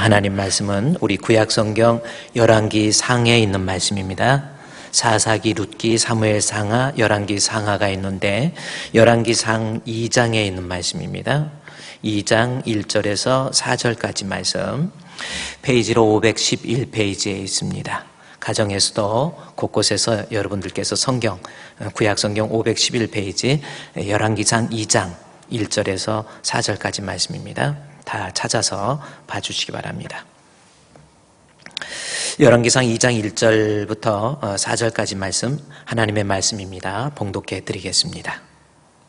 하나님 말씀은 우리 구약성경 열왕기 상에 있는 말씀입니다. 사사기, 룻기, 사무엘 상하, 열왕기 상하가 있는데 열왕기 상 2장에 있는 말씀입니다. 2장 1절에서 4절까지 말씀, 페이지로 511페이지에 있습니다. 가정에서도 곳곳에서 여러분들께서 구약성경 511페이지 열왕기상 2장 1절에서 4절까지 말씀입니다. 다 찾아서 봐주시기 바랍니다. 열왕기상 2장 1절부터 4절까지 말씀, 하나님의 말씀입니다. 봉독해 드리겠습니다.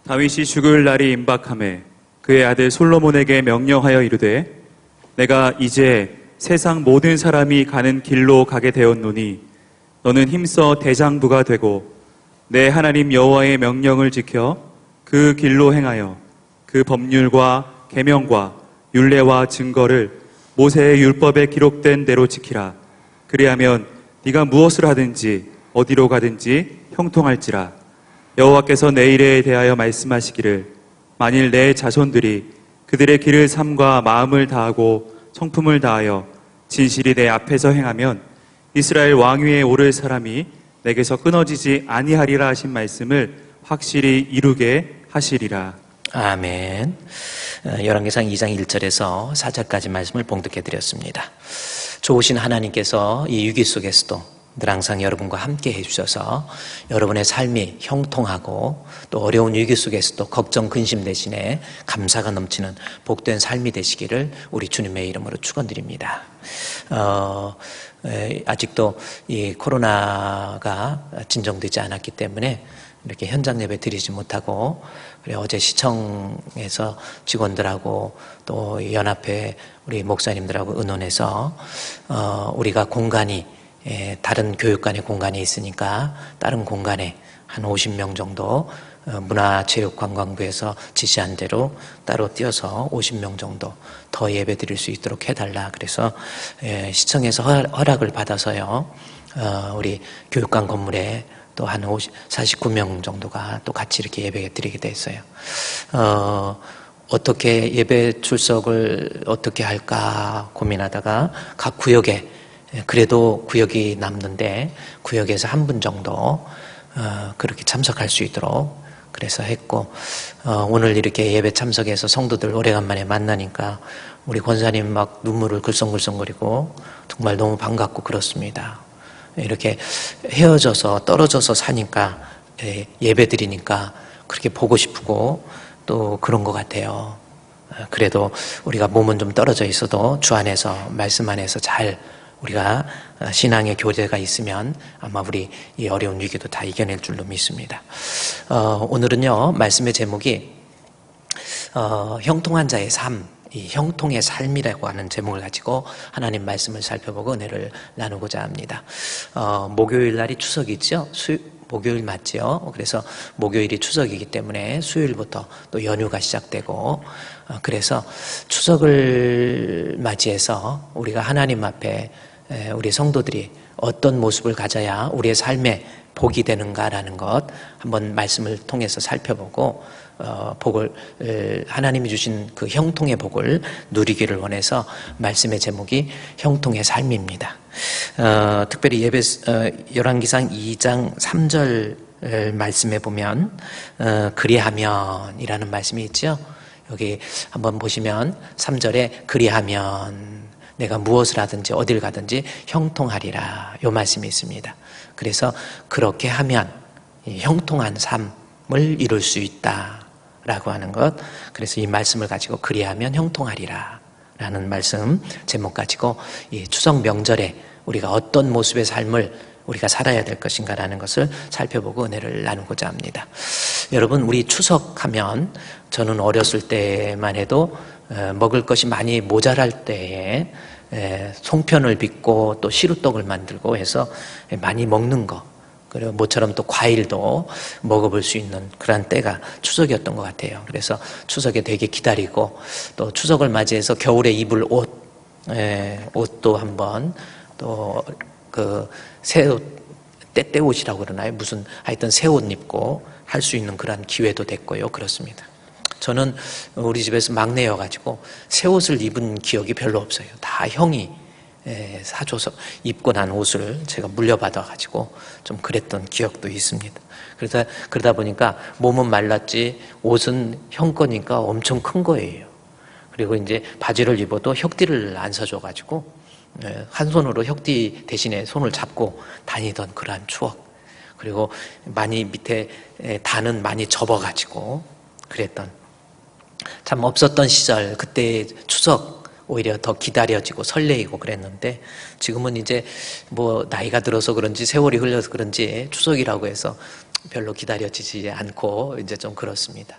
다윗이 죽을 날이 임박하매 그의 아들 솔로몬에게 명령하여 이르되, 내가 이제 세상 모든 사람이 가는 길로 가게 되었노니 너는 힘써 대장부가 되고 내 하나님 여호와의 명령을 지켜 그 길로 행하여 그 법률과 계명과 율례와 증거를 모세의 율법에 기록된 대로 지키라. 그리하면 네가 무엇을 하든지 어디로 가든지 형통할지라. 여호와께서 내 일에 대하여 말씀하시기를, 만일 내 자손들이 그들의 길을 삼과 마음을 다하고 성품을 다하여 진실이 내 앞에서 행하면 이스라엘 왕위에 오를 사람이 내게서 끊어지지 아니하리라 하신 말씀을 확실히 이루게 하시리라. 아멘. 열왕기상 2장 1절에서 4절까지 말씀을 봉독해 드렸습니다. 좋으신 하나님께서 이 위기 속에서도 늘 항상 여러분과 함께 해주셔서 여러분의 삶이 형통하고 또 어려운 위기 속에서도 걱정, 근심 대신에 감사가 넘치는 복된 삶이 되시기를 우리 주님의 이름으로 축원드립니다. 아직도 이 코로나가 진정되지 않았기 때문에 이렇게 현장 예배 드리지 못하고, 그래 어제 시청에서 직원들하고 또 연합회 우리 목사님들하고 의논해서 우리가 공간이 다른 교육관의 공간이 있으니까 다른 공간에 한 50명 정도 문화체육관광부에서 지시한 대로 따로 띄어서 50명 정도 더 예배 드릴 수 있도록 해달라. 그래서 시청에서 허락을 받아서요, 우리 교육관 건물에 또 한 49명 정도가 또 같이 이렇게 예배 드리게 됐어요. 어떻게 예배 출석을 어떻게 할까 고민하다가 각 구역에, 그래도 구역이 남는데 구역에서 한 분 정도 그렇게 참석할 수 있도록 그래서 했고, 오늘 이렇게 예배 참석해서 성도들 오래간만에 만나니까 우리 권사님 막 눈물을 글썽글썽거리고 정말 너무 반갑고 그렇습니다. 이렇게 헤어져서 떨어져서 사니까 예배 드리니까 그렇게 보고 싶고 또 그런 것 같아요. 그래도 우리가 몸은 좀 떨어져 있어도 주 안에서, 말씀 안에서 잘 우리가 신앙의 교제가 있으면 아마 우리 이 어려운 위기도 다 이겨낼 줄로 믿습니다. 오늘은요, 말씀의 제목이 형통한 자의 삶, 이 형통의 삶이라고 하는 제목을 가지고 하나님 말씀을 살펴보고 은혜를 나누고자 합니다. 목요일 날이 추석이죠. 목요일 맞죠? 그래서 목요일이 추석이기 때문에 수요일부터 또 연휴가 시작되고, 그래서 추석을 맞이해서 우리가 하나님 앞에 우리 성도들이 어떤 모습을 가져야 우리의 삶에 복이 되는가라는 것 한번 말씀을 통해서 살펴보고, 복을, 하나님이 주신 그 형통의 복을 누리기를 원해서 말씀의 제목이 형통의 삶입니다. 특별히 열왕기상 2장 3절 말씀에 보면 그리하면 이라는 말씀이 있죠. 여기 한번 보시면 3절에 그리하면 내가 무엇을 하든지 어딜 가든지 형통하리라, 이 말씀이 있습니다. 그래서 그렇게 하면 형통한 삶을 이룰 수 있다라고 하는 것, 그래서 이 말씀을 가지고 그리하면 형통하리라 라는 말씀 제목 가지고 이 추석 명절에 우리가 어떤 모습의 삶을 우리가 살아야 될 것인가라는 것을 살펴보고 은혜를 나누고자 합니다. 여러분, 우리 추석하면 저는 어렸을 때만 해도 먹을 것이 많이 모자랄 때에 송편을 빚고 또 시루떡을 만들고 해서 많이 먹는 거, 그리고 모처럼 또 과일도 먹어볼 수 있는 그런 때가 추석이었던 것 같아요. 그래서 추석에 되게 기다리고, 또 추석을 맞이해서 겨울에 입을 옷도 한번, 또 그 새 옷, 때때옷이라고 그러나요? 무슨 하여튼 새 옷 입고 할 수 있는 그런 기회도 됐고요. 그렇습니다. 저는 우리 집에서 막내여가지고 새 옷을 입은 기억이 별로 없어요. 다 형이 사줘서 입고 난 옷을 제가 물려받아가지고 좀 그랬던 기억도 있습니다. 그러다 보니까 몸은 말랐지 옷은 형 거니까 엄청 큰 거예요. 그리고 이제 바지를 입어도 혁띠를 안 사줘가지고 한 손으로 혁띠 대신에 손을 잡고 다니던 그러한 추억. 그리고 많이 밑에 단은 많이 접어가지고 그랬던 참 없었던 시절. 그때 추석 오히려 더 기다려지고 설레이고 그랬는데 지금은 이제 뭐 나이가 들어서 그런지 세월이 흘러서 그런지 추석이라고 해서 별로 기다려지지 않고 이제 좀 그렇습니다.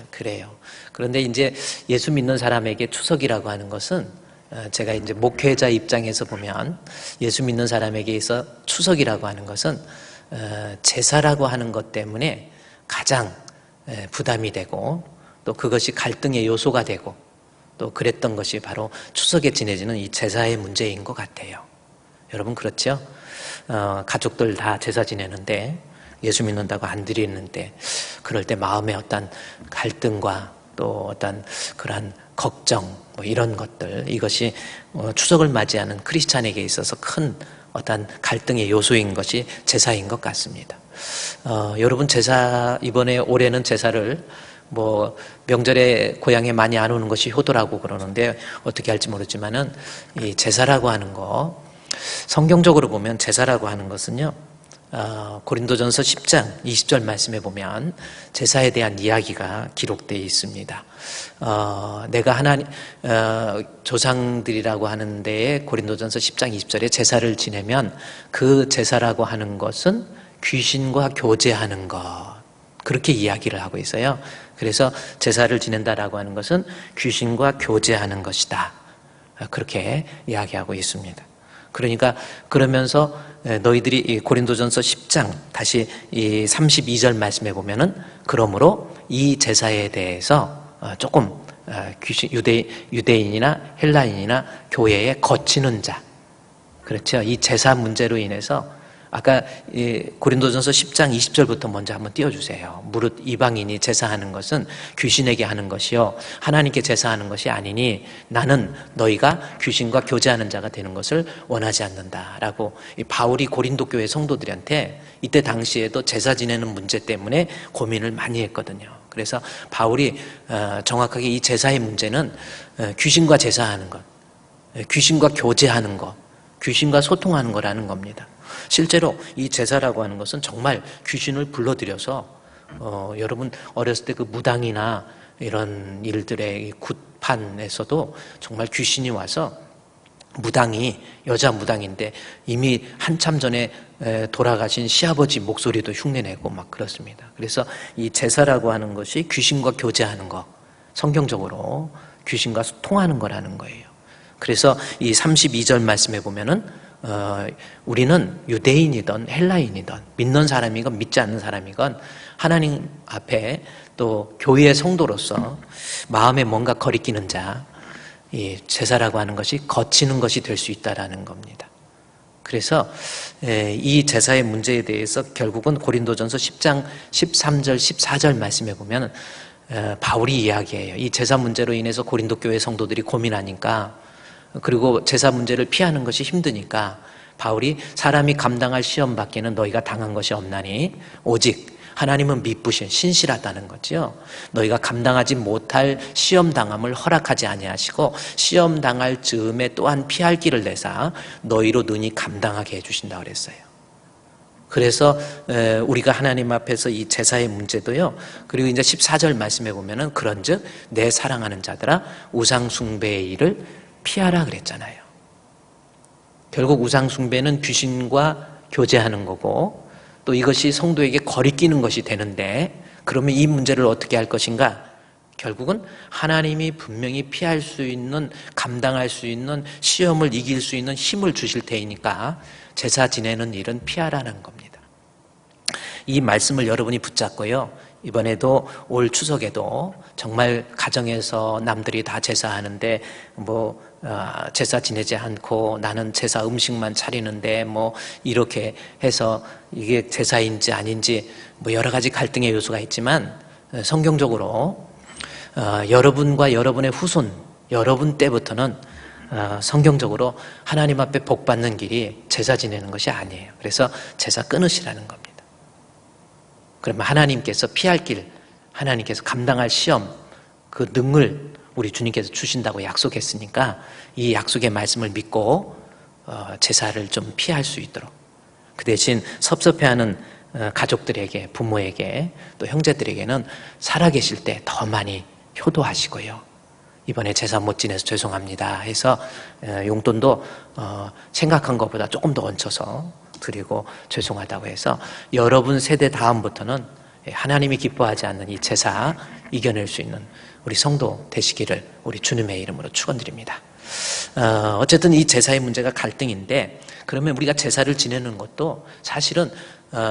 그래요. 그런데 이제 예수 믿는 사람에게 추석이라고 하는 것은 제가 이제 목회자 입장에서 보면 예수 믿는 사람에게 있어 추석이라고 하는 것은 제사라고 하는 것 때문에 가장 부담이 되고 또 그것이 갈등의 요소가 되고 또 그랬던 것이 바로 추석에 지내지는 이 제사의 문제인 것 같아요. 여러분 그렇죠? 가족들 다 제사 지내는데 예수 믿는다고 안 드리는데 그럴 때 마음의 어떤 갈등과 또 어떤 그러한 걱정 뭐 이런 것들 이것이 추석을 맞이하는 크리스찬에게 있어서 큰 어떤 갈등의 요소인 것이 제사인 것 같습니다. 여러분 제사 이번에 올해는 제사를 뭐 명절에 고향에 많이 안 오는 것이 효도라고 그러는데 어떻게 할지 모르지만은 이 제사라고 하는 거 성경적으로 보면 제사라고 하는 것은요 고린도전서 10장 20절 말씀에 보면 제사에 대한 이야기가 기록되어 있습니다. 내가 하나님 조상들이라고 하는 데에 고린도전서 10장 20절에 제사를 지내면 그 제사라고 하는 것은 귀신과 교제하는 것 그렇게 이야기를 하고 있어요. 그래서 제사를 지낸다라고 하는 것은 귀신과 교제하는 것이다. 그렇게 이야기하고 있습니다. 그러니까 그러면서 너희들이 고린도전서 10장 다시 이 32절 말씀해 보면은 그러므로 이 제사에 대해서 조금 유대인이나 헬라인이나 교회에 거치는 자 그렇죠. 이 제사 문제로 인해서 아까 고린도전서 10장 20절부터 먼저 한번 띄워주세요. 무릇 이방인이 제사하는 것은 귀신에게 하는 것이요 하나님께 제사하는 것이 아니니 나는 너희가 귀신과 교제하는 자가 되는 것을 원하지 않는다라고 바울이 고린도 교회 성도들한테 이때 당시에도 제사 지내는 문제 때문에 고민을 많이 했거든요. 그래서 바울이 정확하게 이 제사의 문제는 귀신과 제사하는 것, 귀신과 교제하는 것, 귀신과 소통하는 거라는 겁니다. 실제로 이 제사라고 하는 것은 정말 귀신을 불러들여서 여러분 어렸을 때 그 무당이나 이런 일들의 굿판에서도 정말 귀신이 와서 무당이 여자 무당인데 이미 한참 전에 돌아가신 시아버지 목소리도 흉내내고 막 그렇습니다. 그래서 이 제사라고 하는 것이 귀신과 교제하는 것, 성경적으로 귀신과 소통하는 거라는 거예요. 그래서 이 32절 말씀에 보면은 우리는 유대인이든 헬라인이든 믿는 사람이건 믿지 않는 사람이건 하나님 앞에 또 교회의 성도로서 마음에 뭔가 거리끼는 자, 이 제사라고 하는 것이 거치는 것이 될 수 있다라는 겁니다. 그래서 이 제사의 문제에 대해서 결국은 고린도전서 10장 13절 14절 말씀에 보면 바울이 이야기해요. 이 제사 문제로 인해서 고린도 교회 성도들이 고민하니까 그리고 제사 문제를 피하는 것이 힘드니까 바울이 사람이 감당할 시험 밖에는 너희가 당한 것이 없나니 오직 하나님은 미쁘신 신실하다는 거죠. 너희가 감당하지 못할 시험 당함을 허락하지 아니하시고 시험 당할 즈음에 또한 피할 길을 내사 너희로 능히 감당하게 해주신다 그랬어요. 그래서 우리가 하나님 앞에서 이 제사의 문제도요. 그리고 이제 14절 말씀해 보면은 그런즉 내 사랑하는 자들아 우상 숭배의 일을 피하라 그랬잖아요. 결국 우상 숭배는 귀신과 교제하는 거고 또 이것이 성도에게 거리끼는 것이 되는데 그러면 이 문제를 어떻게 할 것인가? 결국은 하나님이 분명히 피할 수 있는 감당할 수 있는 시험을 이길 수 있는 힘을 주실 테니까 제사 지내는 일은 피하라는 겁니다. 이 말씀을 여러분이 붙잡고요. 이번에도 올 추석에도 정말 가정에서 남들이 다 제사하는데 뭐 제사 지내지 않고 나는 제사 음식만 차리는데 뭐 이렇게 해서 이게 제사인지 아닌지 뭐 여러 가지 갈등의 요소가 있지만 성경적으로 여러분과 여러분의 후손, 여러분 때부터는 성경적으로 하나님 앞에 복 받는 길이 제사 지내는 것이 아니에요. 그래서 제사 끊으시라는 겁니다. 그러면 하나님께서 피할 길, 하나님께서 감당할 시험, 그 능을 우리 주님께서 주신다고 약속했으니까 이 약속의 말씀을 믿고 제사를 좀 피할 수 있도록, 그 대신 섭섭해하는 가족들에게, 부모에게, 또 형제들에게는 살아계실 때 더 많이 효도하시고요. 이번에 제사 못 지내서 죄송합니다 해서 용돈도 생각한 것보다 조금 더 얹혀서 드리고 죄송하다고 해서 여러분 세대 다음부터는 하나님이 기뻐하지 않는 이 제사 이겨낼 수 있는 우리 성도 되시기를 우리 주님의 이름으로 축원드립니다. 어쨌든 이 제사의 문제가 갈등인데, 그러면 우리가 제사를 지내는 것도 사실은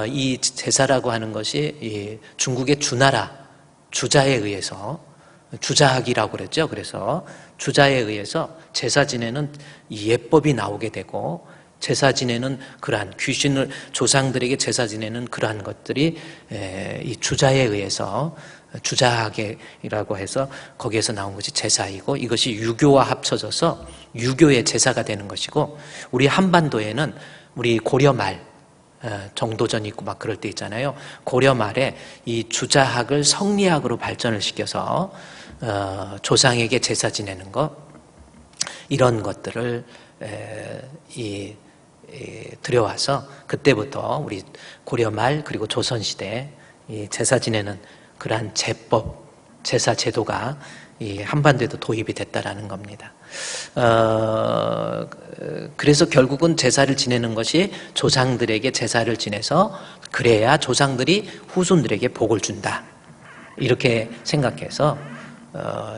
이 제사라고 하는 것이 이 중국의 주나라, 주자에 의해서, 주자학이라고 그랬죠. 그래서 주자에 의해서 제사 지내는 이 예법이 나오게 되고, 제사 지내는 그러한 귀신을, 조상들에게 제사 지내는 그러한 것들이 이 주자에 의해서 주자학이라고 해서 거기에서 나온 것이 제사이고, 이것이 유교와 합쳐져서 유교의 제사가 되는 것이고, 우리 한반도에는 우리 고려 말 정도전 있고 막 그럴 때 있잖아요. 고려 말에 이 주자학을 성리학으로 발전을 시켜서 조상에게 제사 지내는 것, 이런 것들을 들여와서 그때부터 우리 고려 말 그리고 조선 시대 이 제사 지내는 그러한 제법, 제사 제도가 이 한반도에도 도입이 됐다라는 겁니다. 그래서 결국은 제사를 지내는 것이 조상들에게 제사를 지내서 그래야 조상들이 후손들에게 복을 준다, 이렇게 생각해서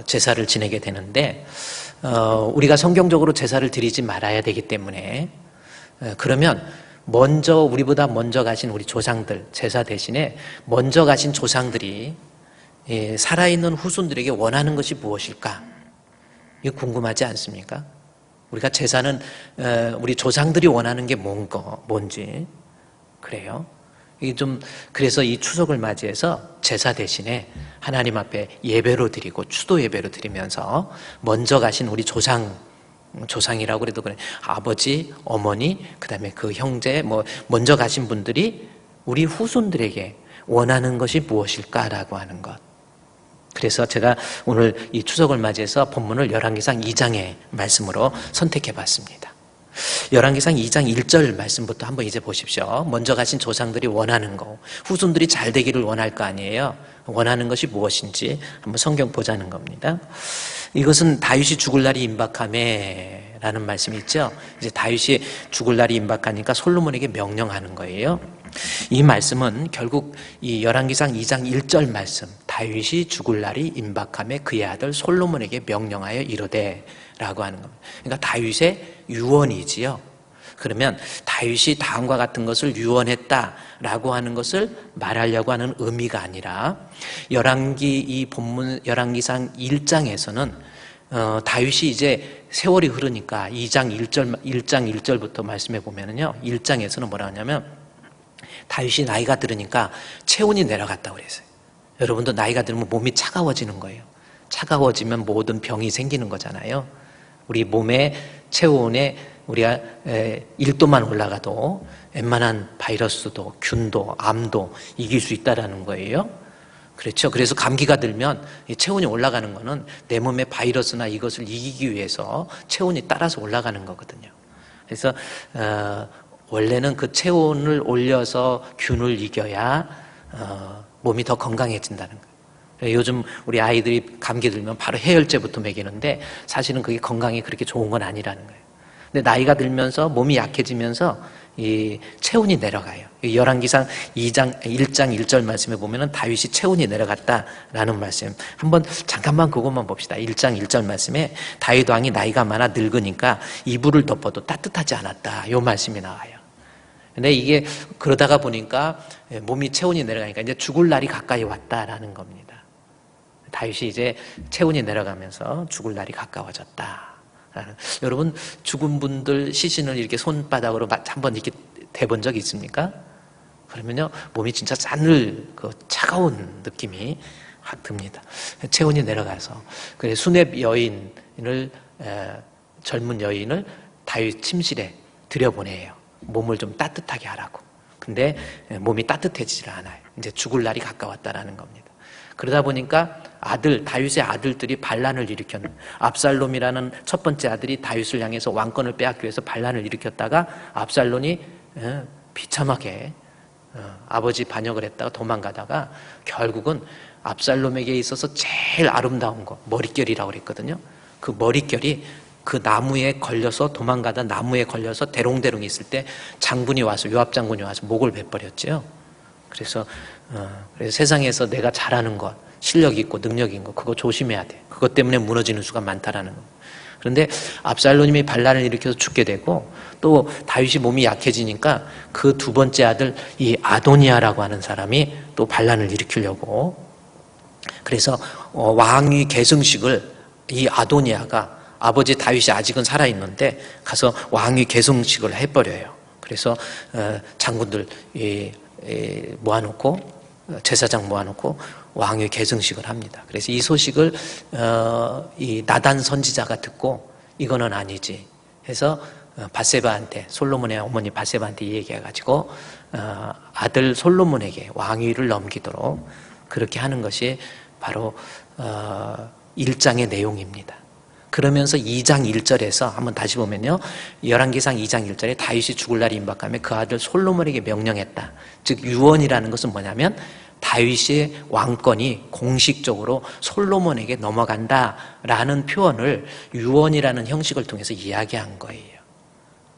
제사를 지내게 되는데, 우리가 성경적으로 제사를 드리지 말아야 되기 때문에, 그러면 먼저 우리보다 먼저 가신 우리 조상들, 제사 대신에 먼저 가신 조상들이 살아있는 후손들에게 원하는 것이 무엇일까? 이거 궁금하지 않습니까? 우리가 제사는 우리 조상들이 원하는 게 뭔지 그래요. 이게 좀, 그래서 이 추석을 맞이해서 제사 대신에 하나님 앞에 예배로 드리고 추도 예배로 드리면서 먼저 가신 우리 조상이라고 그래도 그래, 아버지, 어머니, 그다음에 그 형제, 먼저 가신 분들이 우리 후손들에게 원하는 것이 무엇일까라고 하는 것. 그래서 제가 오늘 이 추석을 맞이해서 본문을 열왕기상 2장의 말씀으로 선택해 봤습니다. 열왕기상 2장 1절 말씀부터 한번 이제 보십시오. 먼저 가신 조상들이 원하는 거, 후손들이 잘 되기를 원할 거 아니에요. 원하는 것이 무엇인지 한번 성경 보자는 겁니다. 이것은 다윗이 죽을 날이 임박하매 라는 말씀이 있죠. 이제 다윗이 죽을 날이 임박하니까 솔로몬에게 명령하는 거예요. 이 말씀은 결국 이 열왕기상 2장 1절 말씀, 다윗이 죽을 날이 임박하매 그의 아들 솔로몬에게 명령하여 이르되 라고 하는 겁니다. 그러니까 다윗의 유언이지요. 그러면 다윗이 다음과 같은 것을 유언했다라고 하는 것을 말하려고 하는 의미가 아니라, 이 본문 열왕기상 1장에서는 다윗이 이제 세월이 흐르니까 1장 1절부터 말씀해 보면은요, 1장에서는 뭐라 하냐면 다윗이 나이가 들으니까 체온이 내려갔다고 그랬어요. 여러분도 나이가 들면 몸이 차가워지는 거예요. 차가워지면 모든 병이 생기는 거잖아요. 우리 몸의 체온에 우리가 1도만 올라가도 웬만한 바이러스도, 균도, 암도 이길 수 있다라는 거예요. 그렇죠. 그래서 감기가 들면 이 체온이 올라가는 거는 내 몸의 바이러스나 이것을 이기기 위해서 체온이 따라서 올라가는 거거든요. 그래서 원래는 그 체온을 올려서 균을 이겨야 몸이 더 건강해진다는 거예요. 요즘 우리 아이들이 감기 들면 바로 해열제부터 먹이는데 사실은 그게 건강에 그렇게 좋은 건 아니라는 거예요. 근데 나이가 들면서 몸이 약해지면서 이 체온이 내려가요. 열왕기상 1장 1절 말씀에 보면은 다윗이 체온이 내려갔다라는 말씀. 한번 잠깐만 그것만 봅시다. 1장 1절 말씀에 다윗 왕이 나이가 많아 늙으니까 이불을 덮어도 따뜻하지 않았다. 요 말씀이 나와요. 근데 이게 그러다가 보니까 몸이 체온이 내려가니까 이제 죽을 날이 가까이 왔다라는 겁니다. 다윗이 이제 체온이 내려가면서 죽을 날이 가까워졌다. 여러분, 죽은 분들 시신을 이렇게 손바닥으로 한번 이렇게 대본 적 있습니까? 그러면요, 몸이 진짜 싸늘 그 차가운 느낌이 듭니다. 체온이 내려가서 그래 수냅 여인을 젊은 여인을 다윗 침실에 들여보내요. 몸을 좀 따뜻하게 하라고. 근데 몸이 따뜻해지질 않아요. 이제 죽을 날이 가까웠다라는 겁니다. 그러다 보니까 다윗의 아들들이 반란을 일으켰는, 압살롬이라는 첫 번째 아들이 다윗을 향해서 왕권을 빼앗기 위해서 반란을 일으켰다가 압살롬이 비참하게 아버지 반역을 했다가 도망가다가 결국은 압살롬에게 있어서 제일 아름다운 거 머릿결이라고 그랬거든요. 그 머릿결이 그 나무에 걸려서 도망가다 나무에 걸려서 대롱대롱 있을 때 장군이 와서 요압 장군이 와서 목을 베버렸죠. 그래서 세상에서 내가 잘하는 것, 실력 있고 능력 있는 거 그거 조심해야 돼. 그것 때문에 무너지는 수가 많다라는 거. 그런데 압살롬이 반란을 일으켜서 죽게 되고 또 다윗이 몸이 약해지니까 그 두 번째 아들 이 아도니아라고 하는 사람이 또 반란을 일으키려고 그래서 왕위 계승식을 이 아도니아가 아버지 다윗이 아직은 살아있는데 가서 왕위 계승식을 해버려요. 그래서 장군들 모아놓고 제사장 모아놓고 왕위 계승식을 합니다. 그래서 이 소식을 이 나단 선지자가 듣고 이거는 아니지 해서 밧세바한테 솔로몬의 어머니 밧세바한테 얘기해가지고 아들 솔로몬에게 왕위를 넘기도록 그렇게 하는 것이 바로 1장의 내용입니다. 그러면서 2장 1절에서 한번 다시 보면요. 열왕기상 2장 1절에 다윗이 죽을 날이 임박하며 그 아들 솔로몬에게 명령했다. 즉 유언이라는 것은 뭐냐면 다윗의 왕권이 공식적으로 솔로몬에게 넘어간다라는 표현을 유언이라는 형식을 통해서 이야기한 거예요.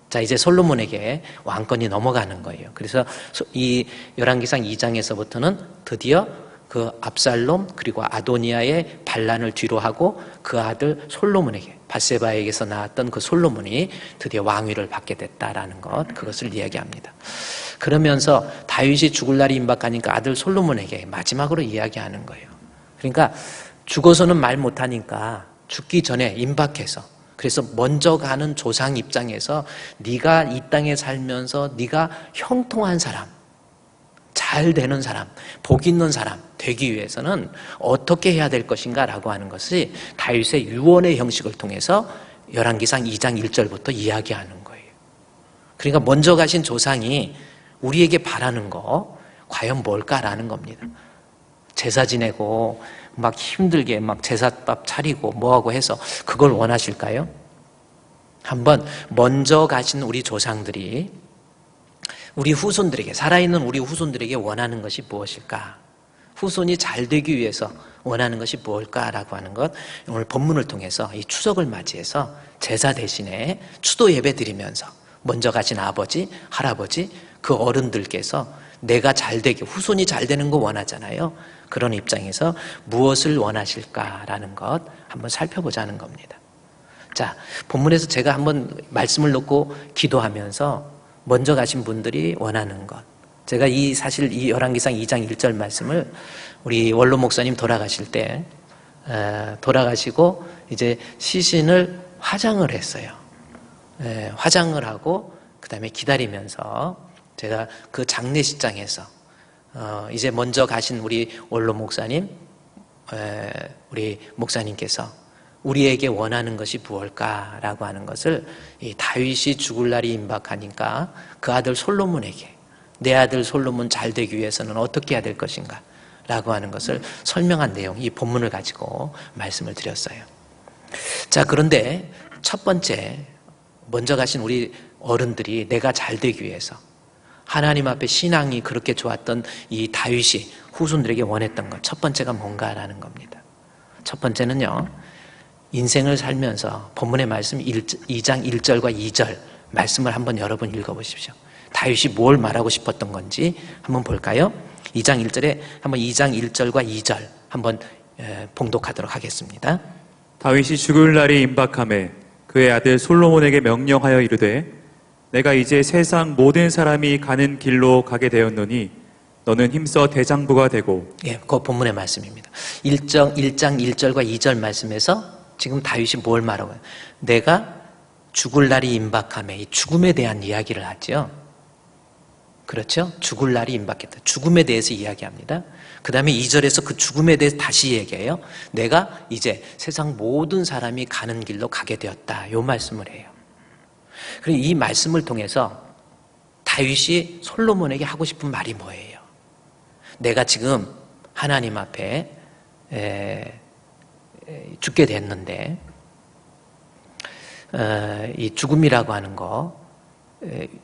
자, 이제 솔로몬에게 왕권이 넘어가는 거예요. 그래서 이 열왕기상 2장에서부터는 드디어 그 압살롬 그리고 아도니아의 반란을 뒤로 하고 그 아들 솔로몬에게 밧세바에게서 나왔던 그 솔로몬이 드디어 왕위를 받게 됐다라는 것, 그것을 이야기합니다. 그러면서 다윗이 죽을 날이 임박하니까 아들 솔로몬에게 마지막으로 이야기하는 거예요. 그러니까 죽어서는 말 못하니까 죽기 전에 임박해서 그래서 먼저 가는 조상 입장에서 네가 이 땅에 살면서 네가 형통한 사람, 잘 되는 사람, 복 있는 사람 되기 위해서는 어떻게 해야 될 것인가 라고 하는 것이 다윗의 유언의 형식을 통해서 열왕기상 2장 1절부터 이야기하는 거예요. 그러니까 먼저 가신 조상이 우리에게 바라는 거 과연 뭘까라는 겁니다. 제사 지내고 막 힘들게 막 제사밥 차리고 뭐하고 해서 그걸 원하실까요? 한번 먼저 가신 우리 조상들이 우리 후손들에게, 살아있는 우리 후손들에게 원하는 것이 무엇일까? 후손이 잘 되기 위해서 원하는 것이 무엇일까라고 하는 것, 오늘 본문을 통해서 이 추석을 맞이해서 제사 대신에 추도 예배 드리면서 먼저 가신 아버지, 할아버지, 그 어른들께서 내가 잘 되게, 후손이 잘 되는 거 원하잖아요. 그런 입장에서 무엇을 원하실까라는 것 한번 살펴보자는 겁니다. 자, 본문에서 제가 한번 말씀을 놓고 기도하면서 먼저 가신 분들이 원하는 것, 제가 사실 이 열왕기상 2장 1절 말씀을 우리 원로 목사님 돌아가실 때 돌아가시고 이제 시신을 화장을 했어요. 화장을 하고 그 다음에 기다리면서 제가 그 장례식장에서 이제 먼저 가신 우리 원로 목사님, 우리 목사님께서 우리에게 원하는 것이 무엇일까라고 하는 것을 이 다윗이 죽을 날이 임박하니까 그 아들 솔로몬에게 내 아들 솔로몬 잘 되기 위해서는 어떻게 해야 될 것인가 라고 하는 것을 설명한 내용, 이 본문을 가지고 말씀을 드렸어요. 자, 그런데 첫 번째 먼저 가신 우리 어른들이 내가 잘 되기 위해서 하나님 앞에 신앙이 그렇게 좋았던 이 다윗이 후손들에게 원했던 것, 첫 번째가 뭔가라는 겁니다. 첫 번째는요, 인생을 살면서 본문의 말씀 2장 1절과 2절 말씀을 한번 여러분 읽어보십시오. 다윗이 뭘 말하고 싶었던 건지 한번 볼까요? 2장 1절에 한번 2장 1절과 2절 한번 봉독하도록 하겠습니다. 다윗이 죽을 날이 임박하매 그의 아들 솔로몬에게 명령하여 이르되 내가 이제 세상 모든 사람이 가는 길로 가게 되었노니 너는 힘써 대장부가 되고. 예, 그 본문의 말씀입니다. 1장 1절과 2절 말씀에서 지금 다윗이 뭘 말하고 해요? 내가 죽을 날이 임박하며 이 죽음에 대한 이야기를 하죠. 그렇죠? 죽을 날이 임박했다. 죽음에 대해서 이야기합니다. 그 다음에 2절에서 그 죽음에 대해서 다시 얘기해요. 내가 이제 세상 모든 사람이 가는 길로 가게 되었다. 요 말씀을 해요. 그리고 이 말씀을 통해서 다윗이 솔로몬에게 하고 싶은 말이 뭐예요? 내가 지금 하나님 앞에 죽게 됐는데 이 죽음이라고 하는 거,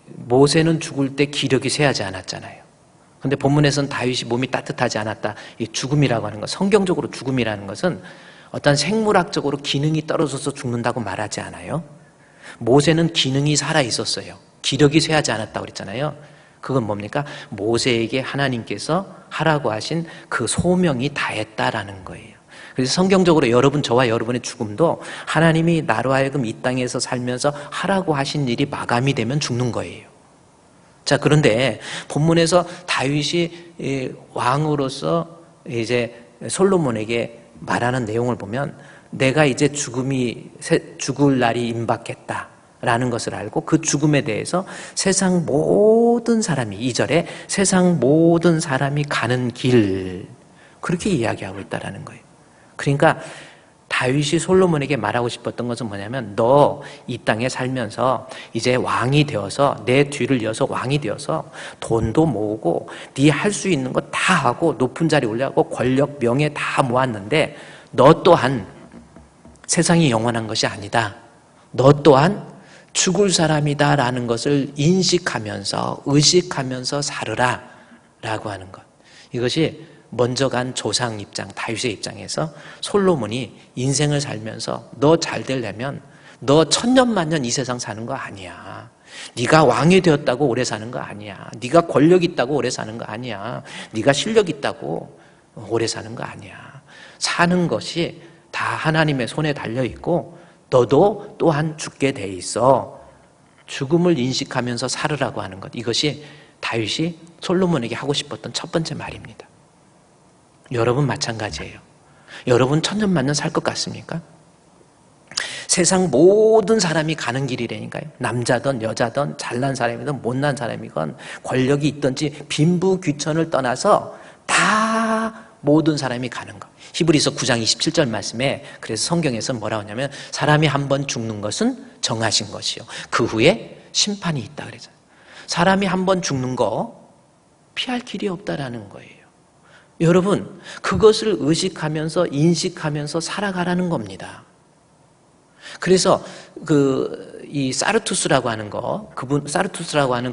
모세는 죽을 때 기력이 쇠하지 않았잖아요. 근데 본문에서는 다윗이 몸이 따뜻하지 않았다. 이 죽음이라고 하는 것, 성경적으로 죽음이라는 것은 어떤 생물학적으로 기능이 떨어져서 죽는다고 말하지 않아요. 모세는 기능이 살아 있었어요. 기력이 쇠하지 않았다고 그랬잖아요. 그건 뭡니까? 모세에게 하나님께서 하라고 하신 그 소명이 다했다라는 거예요. 그래서 성경적으로 여러분, 저와 여러분의 죽음도 하나님이 나로 하여금 이 땅에서 살면서 하라고 하신 일이 마감이 되면 죽는 거예요. 자, 그런데 본문에서 다윗이 왕으로서 이제 솔로몬에게 말하는 내용을 보면 내가 이제 죽을 날이 임박했다라는 것을 알고 그 죽음에 대해서 세상 모든 사람이, 2절에 세상 모든 사람이 가는 길, 그렇게 이야기하고 있다라는 거예요. 그러니까 다윗이 솔로몬에게 말하고 싶었던 것은 뭐냐면 너 이 땅에 살면서 이제 왕이 되어서 내 뒤를 이어서 왕이 되어서 돈도 모으고 네 할 수 있는 거 다 하고 높은 자리 올라가고 권력, 명예 다 모았는데 너 또한 세상이 영원한 것이 아니다. 너 또한 죽을 사람이다라는 것을 인식하면서 의식하면서 살으라 라고 하는 것. 이것이 먼저 간 조상 입장, 다윗의 입장에서 솔로몬이 인생을 살면서 너 잘 되려면 너 천년만년 이 세상 사는 거 아니야. 네가 왕이 되었다고 오래 사는 거 아니야. 네가 권력 있다고 오래 사는 거 아니야. 네가 실력 있다고 오래 사는 거 아니야. 사는 것이 다 하나님의 손에 달려 있고 너도 또한 죽게 돼 있어. 죽음을 인식하면서 살으라고 하는 것. 이것이 다윗이 솔로몬에게 하고 싶었던 첫 번째 말입니다. 여러분 마찬가지예요. 여러분 천년만년 살 것 같습니까? 세상 모든 사람이 가는 길이라니까요. 남자든 여자든 잘난 사람이든 못난 사람이건 권력이 있든지 빈부귀천을 떠나서 다 모든 사람이 가는 것. 히브리서 9장 27절 말씀에 그래서 성경에서 뭐라고 하냐면 사람이 한 번 죽는 것은 정하신 것이요. 그 후에 심판이 있다 그러잖아요. 사람이 한 번 죽는 거 피할 길이 없다라는 거예요. 여러분, 그것을 의식하면서 인식하면서 살아가라는 겁니다. 그래서 이 사르투스라고 하는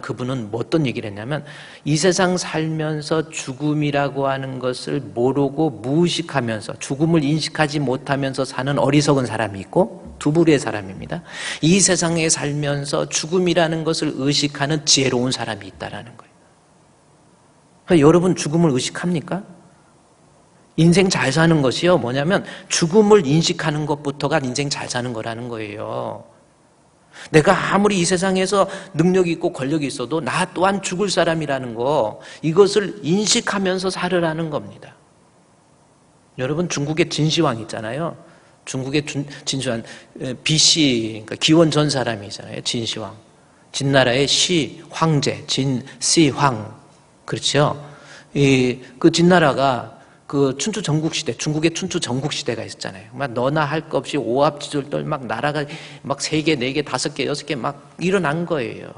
그분은 뭐 어떤 얘기를 했냐면 이 세상 살면서 죽음이라고 하는 것을 모르고 무의식하면서 죽음을 인식하지 못하면서 사는 어리석은 사람이 있고 두 부류의 사람입니다. 이 세상에 살면서 죽음이라는 것을 의식하는 지혜로운 사람이 있다라는 거예요. 그러니까 여러분 죽음을 의식합니까? 인생 잘 사는 것이요 뭐냐면 죽음을 인식하는 것부터가 인생 잘 사는 거라는 거예요. 내가 아무리 이 세상에서 능력이 있고 권력이 있어도 나 또한 죽을 사람이라는 거, 이것을 인식하면서 살으라는 겁니다. 여러분 중국의 진시황 있잖아요. 중국의 진시황 BC 그러니까 기원 전 사람이잖아요. 진시황. 진나라의 시 황제 진시황. 그렇죠? 그 진나라가 그 춘추 전국시대, 중국의 춘추 전국시대가 있었잖아요. 막 너나 할 것 없이 오합지졸들 막 나라가 막 3개, 4개, 5개, 6개 막 일어난 거예요.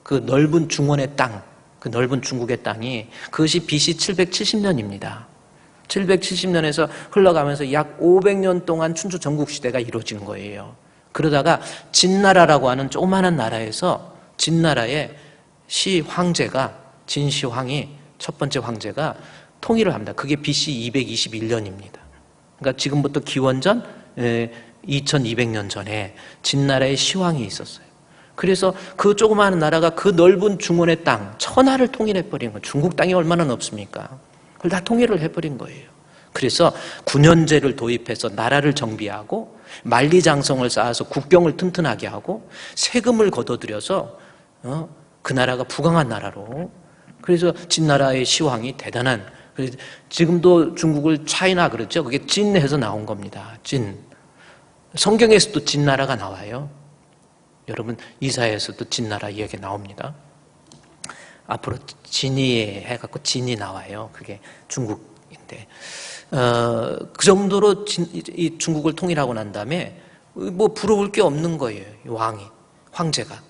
그 넓은 중원의 땅, 그 넓은 중국의 땅이 그것이 BC 770년입니다. 770년에서 흘러가면서 약 500년 동안 춘추 전국시대가 이루어진 거예요. 그러다가 진나라라고 하는 조그마한 나라에서 진나라의 시 황제가, 진시황이 첫 번째 황제가 통일을 합니다. 그게 BC 221년입니다. 그러니까 지금부터 기원전 2200년 전에 진나라의 시황이 있었어요. 그래서 그 조그마한 나라가 그 넓은 중원의 땅, 천하를 통일해버린 거예요. 중국 땅이 얼마나 넓습니까? 그걸 다 통일을 해버린 거예요. 그래서 9년제를 도입해서 나라를 정비하고 만리장성을 쌓아서 국경을 튼튼하게 하고 세금을 걷어들여서 그 나라가 부강한 나라로, 그래서 진나라의 시황이 대단한, 지금도 중국을 차이나 그렇죠. 그게 진해서 나온 겁니다. 진. 성경에서도 진나라가 나와요. 여러분 이사야에서도 진나라 이야기 나옵니다. 앞으로 진이 해갖고 진이 나와요. 그게 중국인데 그 정도로 이 중국을 통일하고 난 다음에 뭐 부러울 게 없는 거예요. 이 황제가.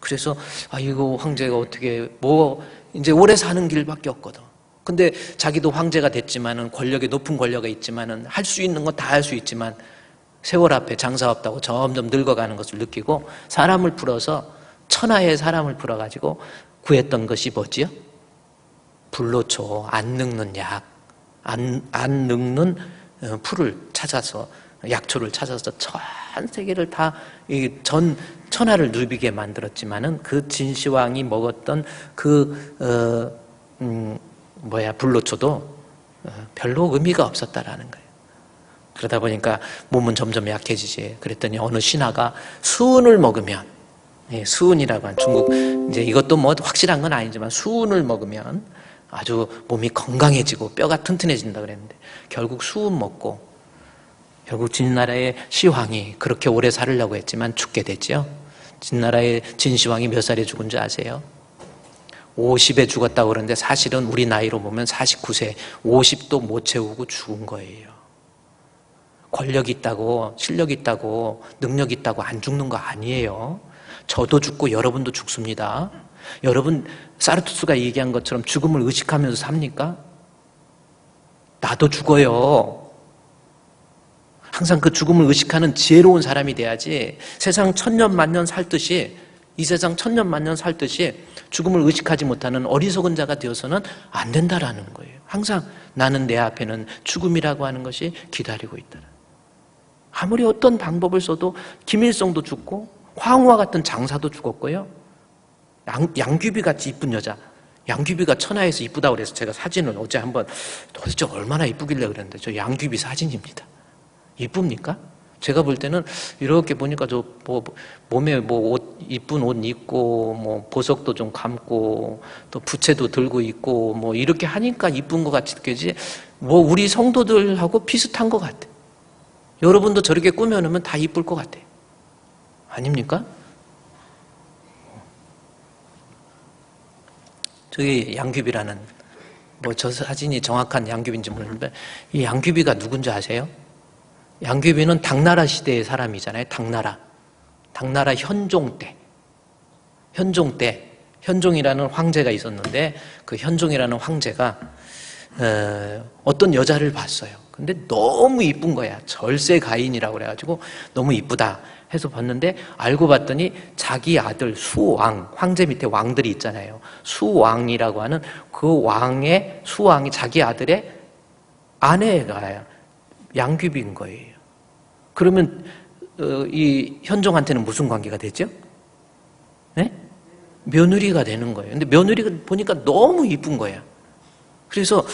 그래서 이거 황제가 어떻게 뭐 이제 오래 사는 길밖에 없거든. 근데 자기도 황제가 됐지만은 높은 권력이 있지만은 할 수 있는 건 다 할 수 있지만 세월 앞에 장사 없다고 점점 늙어가는 것을 느끼고 사람을 풀어서 천하의 사람을 풀어가지고 구했던 것이 뭐지요? 불로초, 안 늙는 약, 안 늙는 풀을 찾아서 약초를 찾아서 전 세계를 다 천하를 누비게 만들었지만은 그 진시황이 먹었던 불로초도 별로 의미가 없었다라는 거예요. 그러다 보니까 몸은 점점 약해지지. 그랬더니 어느 신하가 수은을 먹으면, 수은이라고 하는 중국, 이제 이것도 뭐 확실한 건 아니지만 수은을 먹으면 아주 몸이 건강해지고 뼈가 튼튼해진다 그랬는데 결국 수은 먹고 결국 진나라의 시황이 그렇게 오래 살으려고 했지만 죽게 됐죠. 진나라의 진시황이 몇 살에 죽은 줄 아세요? 50에 죽었다고 그러는데 사실은 우리 나이로 보면 49세, 50도 못 채우고 죽은 거예요. 권력 있다고, 실력 있다고, 능력 있다고 안 죽는 거 아니에요. 저도 죽고 여러분도 죽습니다. 여러분 사르투스가 얘기한 것처럼 죽음을 의식하면서 삽니까? 나도 죽어요. 항상 그 죽음을 의식하는 지혜로운 사람이 돼야지 세상 천년 만년 살듯이 이 세상 천년 만년 살듯이 죽음을 의식하지 못하는 어리석은 자가 되어서는 안 된다라는 거예요. 항상 나는 내 앞에는 죽음이라고 하는 것이 기다리고 있다. 아무리 어떤 방법을 써도 김일성도 죽고 황후와 같은 장사도 죽었고요. 양귀비 같이 이쁜 여자, 양귀비가 천하에서 이쁘다고 그래서 제가 사진을 어제 한번 도대체 얼마나 이쁘길래 그랬는데 저 양귀비 사진입니다. 이쁩니까? 제가 볼 때는 이렇게 보니까 저 몸에 이쁜 옷 입고 보석도 좀 감고 또 부채도 들고 있고 이렇게 하니까 이쁜 것 같이 느껴지 우리 성도들하고 비슷한 것 같아. 여러분도 저렇게 꾸며놓으면 다 이쁠 것 같아. 아닙니까? 저기 양귀비라는 저 사진이 정확한 양귀비인지 모르는데 이 양귀비가 누군지 아세요? 양귀비는 당나라 시대의 사람이잖아요. 당나라 현종 때 현종이라는 황제가 있었는데 그 현종이라는 황제가 어떤 여자를 봤어요. 근데 너무 이쁜 거야. 절세가인이라고 그래가지고 너무 이쁘다 해서 봤는데 알고 봤더니 자기 아들 수왕, 황제 밑에 왕들이 있잖아요. 수왕이라고 하는 그 수왕이 자기 아들의 아내가 양귀비인 거예요. 그러면 이 현종한테는 무슨 관계가 되죠? 네? 며느리가 되는 거예요. 근데 며느리가 보니까 너무 이쁜 거야. 그래서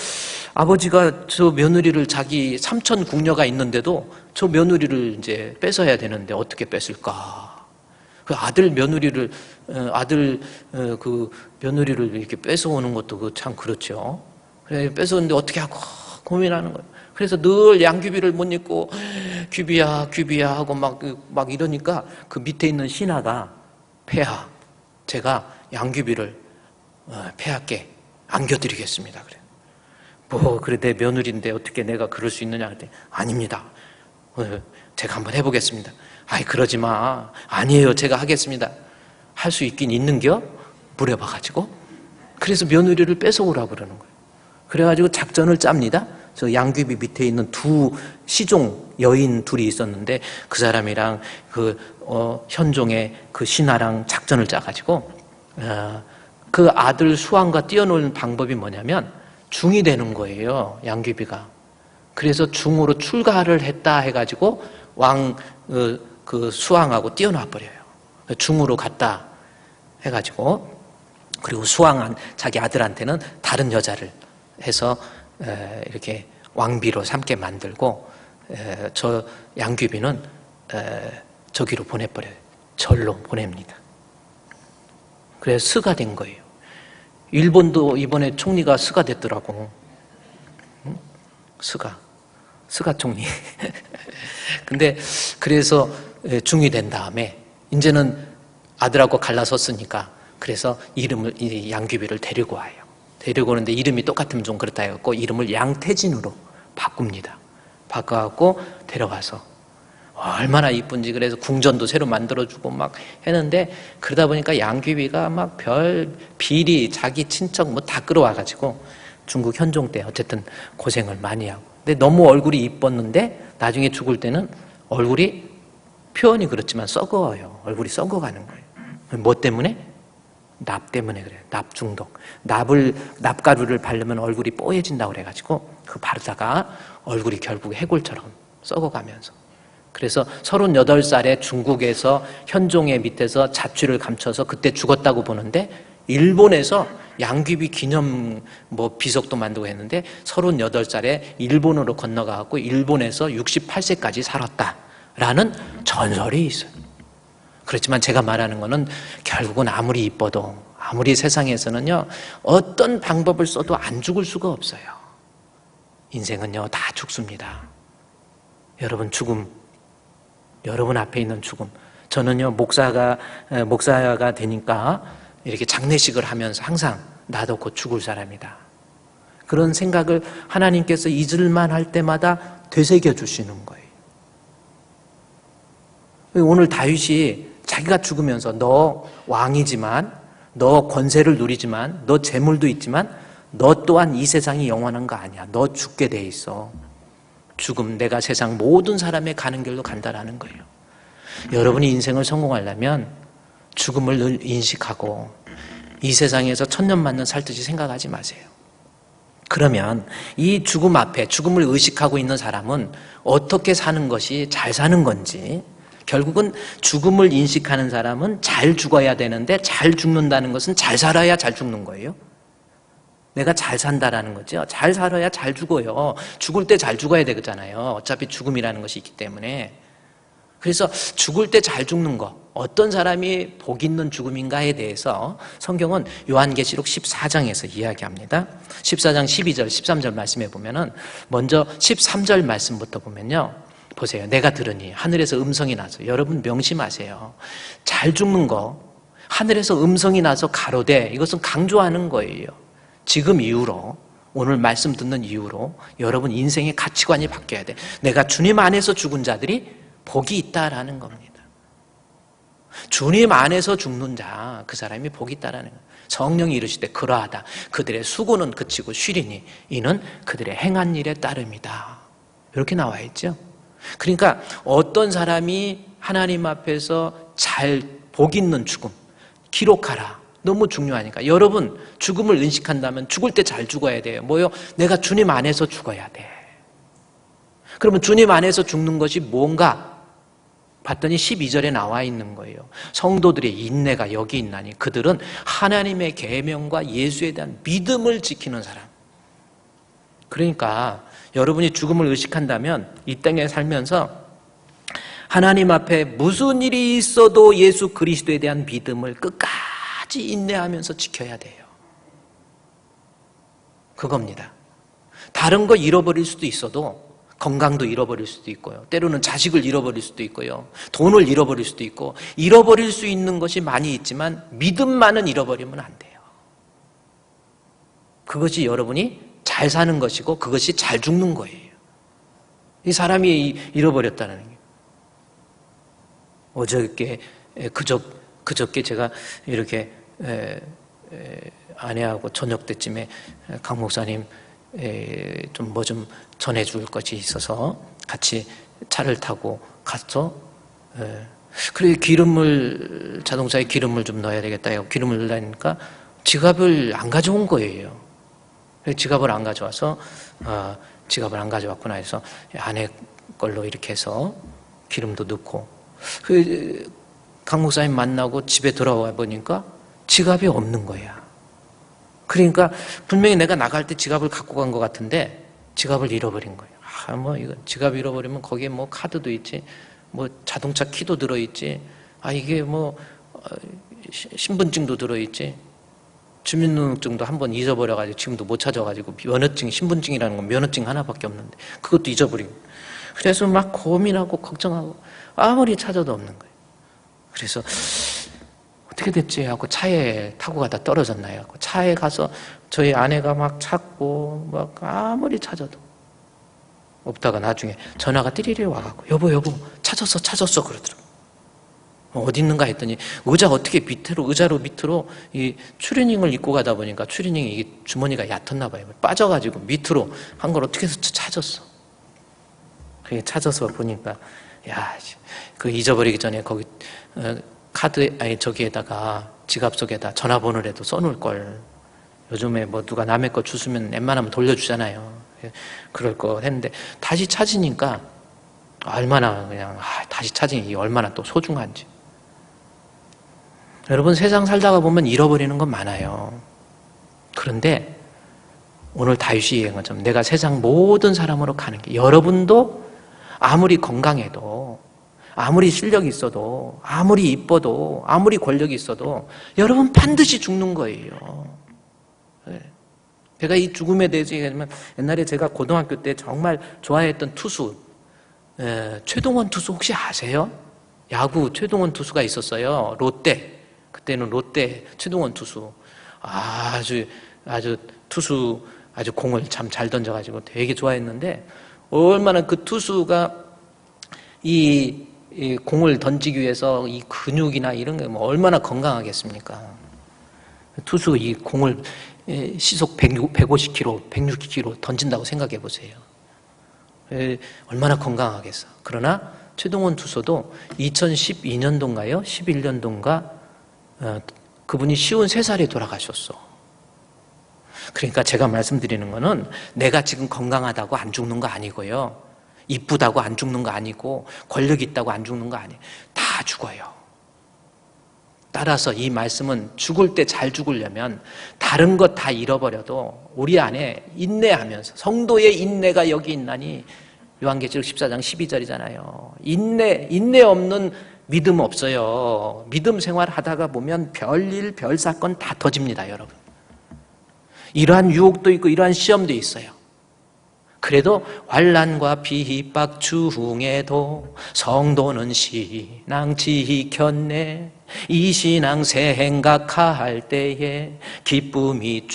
아버지가 저 며느리를 자기 삼천 궁녀가 있는데도 저 며느리를 이제 뺏어야 되는데 어떻게 뺏을까? 그 며느리를 이렇게 뺏어오는 것도 참 그렇죠. 그래 뺏었는데 어떻게 하고 고민하는 거예요. 그래서 늘 양귀비를 못 입고 귀비야 하고 막 이러니까 그 밑에 있는 신하가 폐하, 제가 양귀비를 폐하께 안겨드리겠습니다. 그래. 그래 내 며느리인데 어떻게 내가 그럴 수 있느냐 그랬더니 아닙니다. 제가 한번 해보겠습니다. 그러지 마. 아니에요. 제가 하겠습니다. 할 수 있긴 있는겨? 물어봐가지고. 그래서 며느리를 뺏어오라고 그러는 거예요. 그래가지고 작전을 짭니다. 저 양귀비 밑에 있는 두 시종 여인 둘이 있었는데 그 사람이랑 현종의 그 신하랑 작전을 짜가지고 그 아들 수왕과 뛰어노는 방법이 뭐냐면 중이 되는 거예요. 양귀비가. 그래서 중으로 출가를 했다 해가지고 그 수왕하고 뛰어나 버려요. 중으로 갔다 해가지고 그리고 수왕한 자기 아들한테는 다른 여자를 해서 이렇게 왕비로 삼게 만들고 저 양귀비는 저기로 보내버려요. 절로 보냅니다. 그래서 스가 된 거예요. 일본도 이번에 총리가 스가 됐더라고. 스가 총리. 근데 그래서 중이 된 다음에 이제는 아들하고 갈라섰으니까 그래서 이 양귀비를 데리고 와요. 데리고 오는데 이름이 똑같으면 좀 그렇다 해갖고 이름을 양태진으로 바꿉니다. 바꿔갖고 데려가서 얼마나 이쁜지 그래서 궁전도 새로 만들어주고 막 했는데 그러다 보니까 양귀비가 막 비리 자기 친척 뭐 다 끌어와가지고 중국 현종 때 어쨌든 고생을 많이 하고 근데 너무 얼굴이 이뻤는데 나중에 죽을 때는 얼굴이 표현이 그렇지만 썩어요. 얼굴이 썩어가는 거예요. 뭐 때문에? 납 때문에 그래요. 납 중독. 납가루를 바르면 얼굴이 뽀얘진다고 그래가지고 그 바르다가 얼굴이 결국 해골처럼 썩어가면서 그래서 38살에 중국에서 현종의 밑에서 자취를 감춰서 그때 죽었다고 보는데 일본에서 양귀비 기념 비석도 만들고 했는데 38살에 일본으로 건너가고 일본에서 68세까지 살았다라는 전설이 있어요. 그렇지만 제가 말하는 거는 결국은 아무리 이뻐도 아무리 세상에서는요 어떤 방법을 써도 안 죽을 수가 없어요. 인생은요 다 죽습니다. 여러분 죽음, 여러분 앞에 있는 죽음. 저는요 목사가 되니까 이렇게 장례식을 하면서 항상 나도 곧 죽을 사람이다. 그런 생각을 하나님께서 잊을만 할 때마다 되새겨 주시는 거예요. 오늘 다윗이 자기가 죽으면서 너 왕이지만 너 권세를 누리지만 너 재물도 있지만 너 또한 이 세상이 영원한 거 아니야. 너 죽게 돼 있어. 죽음 내가 세상 모든 사람의 가는 길로 간다라는 거예요. 여러분이 인생을 성공하려면 죽음을 늘 인식하고 이 세상에서 천년만년 살듯이 생각하지 마세요. 그러면 이 죽음 앞에 죽음을 의식하고 있는 사람은 어떻게 사는 것이 잘 사는 건지 결국은 죽음을 인식하는 사람은 잘 죽어야 되는데 잘 죽는다는 것은 잘 살아야 잘 죽는 거예요. 내가 잘 산다라는 거죠. 잘 살아야 잘 죽어요. 죽을 때 잘 죽어야 되잖아요. 어차피 죽음이라는 것이 있기 때문에. 그래서 죽을 때 잘 죽는 거, 어떤 사람이 복 있는 죽음인가에 대해서 성경은 요한계시록 14장에서 이야기합니다. 14장 12절, 13절 말씀해 보면은 먼저 13절 말씀부터 보면요. 보세요. 내가 들으니 하늘에서 음성이 나서 여러분 명심하세요. 잘 죽는 거 하늘에서 음성이 나서 가로되 이것은 강조하는 거예요. 지금 이후로 오늘 말씀 듣는 이후로 여러분 인생의 가치관이 바뀌어야 돼. 내가 주님 안에서 죽은 자들이 복이 있다라는 겁니다. 주님 안에서 죽는 자, 그 사람이 복이 있다라는 거예요. 성령이 이르시되 그러하다. 그들의 수고는 그치고 쉬리니 이는 그들의 행한 일에 따름이다. 이렇게 나와 있죠. 그러니까 어떤 사람이 하나님 앞에서 잘 복 있는 죽음 기록하라. 너무 중요하니까 여러분 죽음을 인식한다면 죽을 때 잘 죽어야 돼요. 뭐요? 내가 주님 안에서 죽어야 돼. 그러면 주님 안에서 죽는 것이 뭔가 봤더니 12절에 나와 있는 거예요. 성도들의 인내가 여기 있나니 그들은 하나님의 계명과 예수에 대한 믿음을 지키는 사람. 그러니까 여러분이 죽음을 의식한다면 이 땅에 살면서 하나님 앞에 무슨 일이 있어도 예수 그리스도에 대한 믿음을 끝까지 인내하면서 지켜야 돼요. 그겁니다. 다른 거 잃어버릴 수도 있어도 건강도 잃어버릴 수도 있고요. 때로는 자식을 잃어버릴 수도 있고요. 돈을 잃어버릴 수도 있고 잃어버릴 수 있는 것이 많이 있지만 믿음만은 잃어버리면 안 돼요. 그것이 여러분이 잘 사는 것이고 그것이 잘 죽는 거예요. 이 사람이 잃어버렸다는 게. 어저께 그저께 제가 이렇게 아내하고 저녁 때쯤에 강 목사님 좀 뭐 좀 전해줄 것이 있어서 같이 차를 타고 갔어. 그래 자동차에 기름을 좀 넣어야 되겠다. 기름을 넣으니까 지갑을 안 가져온 거예요. 지갑을 안 가져와서 지갑을 안 가져왔구나 해서 아내 걸로 이렇게 해서 기름도 넣고 강 목사님 만나고 집에 돌아와 보니까 지갑이 없는 거야. 그러니까 분명히 내가 나갈 때 지갑을 갖고 간 것 같은데 지갑을 잃어버린 거예요. 이거 지갑 잃어버리면 거기에 뭐 카드도 있지, 뭐 자동차 키도 들어있지, 이게 뭐 신분증도 들어있지, 주민등록증도 한번 잊어버려가지고 지금도 못 찾아가지고 면허증, 신분증이라는 건 면허증 하나밖에 없는데 그것도 잊어버리고 그래서 막 고민하고 걱정하고 아무리 찾아도 없는 거예요. 그래서 어떻게 됐지? 하고 차에 타고 가다 떨어졌나요? 차에 가서 저희 아내가 막 찾고 막 아무리 찾아도 없다가 나중에 전화가 띠리리 와갖고 여보 찾았어 그러더라고. 어디 있는가 했더니 의자로 밑으로 이 추리닝을 입고 가다 보니까 추리닝이 이게 주머니가 얕았나 봐요. 빠져가지고 밑으로 한 걸 어떻게 해서 찾았어. 그게 찾아서 보니까 야, 그 잊어버리기 전에 거기 저기에다가 지갑 속에다 전화번호라도 써놓을 걸. 요즘에 뭐 누가 남의 거 주스면 웬만하면 돌려주잖아요. 그럴 거 했는데 다시 찾으니까 얼마나 그냥 다시 찾으니 이게 얼마나 또 소중한지. 여러분 세상 살다가 보면 잃어버리는 건 많아요. 그런데 오늘 다윗이 얘기한 것처럼 내가 세상 모든 사람으로 가는 게 여러분도 아무리 건강해도 아무리 실력이 있어도 아무리 이뻐도 아무리 권력이 있어도 여러분 반드시 죽는 거예요. 제가 이 죽음에 대해서 얘기하면 옛날에 제가 고등학교 때 정말 좋아했던 투수 최동원 투수 혹시 아세요? 야구 최동원 투수가 있었어요. 롯데. 그때는 롯데 최동원 투수 아주 투수 아주 공을 참 잘 던져가지고 되게 좋아했는데 얼마나 그 투수가 이 공을 던지기 위해서 이 근육이나 이런 게 뭐 얼마나 건강하겠습니까? 투수 이 공을 시속 150km, 160km 던진다고 생각해 보세요. 얼마나 건강하겠어. 그러나 최동원 투수도 2012년도인가요? 11년도인가? 그분이 53살에 돌아가셨어. 그러니까 제가 말씀드리는 거는 내가 지금 건강하다고 안 죽는 거 아니고요. 이쁘다고 안 죽는 거 아니고 권력 있다고 안 죽는 거 아니에요. 다 죽어요. 따라서 이 말씀은 죽을 때 잘 죽으려면 다른 것 다 잃어버려도 우리 안에 인내하면서 성도의 인내가 여기 있나니 요한계시록 14장 12절이잖아요. 인내 없는 믿음 없어요. 믿음 생활 하다가 보면 별일 별사건 다 터집니다, 여러분. 이러한 유혹도 있고 이러한 시험도 있어요. 그래도 환난과 핍박 중에도 성도는 신앙 지켰네. 이 신앙 생각할 때에 기쁨이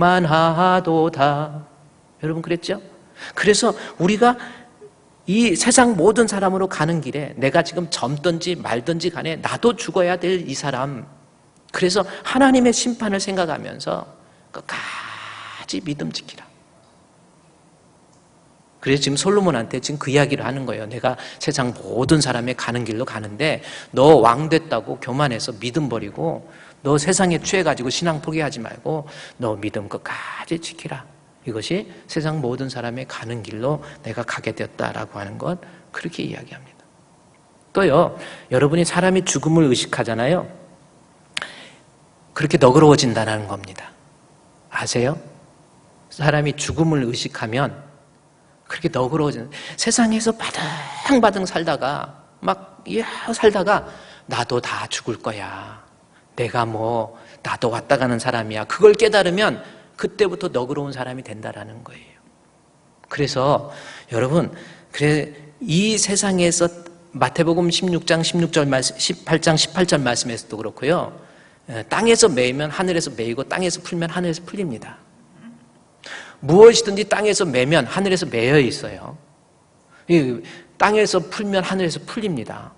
충만하도다. 여러분 그랬죠? 그래서 우리가 이 세상 모든 사람으로 가는 길에 내가 지금 젊든지 말든지 간에 나도 죽어야 될 이 사람. 그래서 하나님의 심판을 생각하면서 끝까지 믿음 지키라. 그래서 지금 솔로몬한테 지금 그 이야기를 하는 거예요. 내가 세상 모든 사람의 가는 길로 가는데 너 왕 됐다고 교만해서 믿음 버리고 너 세상에 취해가지고 신앙 포기하지 말고 너 믿음 끝까지 지키라. 이것이 세상 모든 사람의 가는 길로 내가 가게 되었다라고 하는 것, 그렇게 이야기합니다. 또요, 여러분이 사람이 죽음을 의식하잖아요. 그렇게 너그러워진다는 겁니다. 아세요? 사람이 죽음을 의식하면 그렇게 너그러워지는, 세상에서 바등바등 살다가 살다가 나도 다 죽을 거야. 내가 나도 왔다 가는 사람이야. 그걸 깨달으면 그때부터 너그러운 사람이 된다라는 거예요. 그래서 여러분, 이 세상에서 마태복음 16장 16절 말씀, 18장 18절 말씀에서도 그렇고요. 땅에서 매이면 하늘에서 매이고 땅에서 풀면 하늘에서 풀립니다. 무엇이든지 땅에서 매면 하늘에서 매여 있어요. 땅에서 풀면 하늘에서 풀립니다.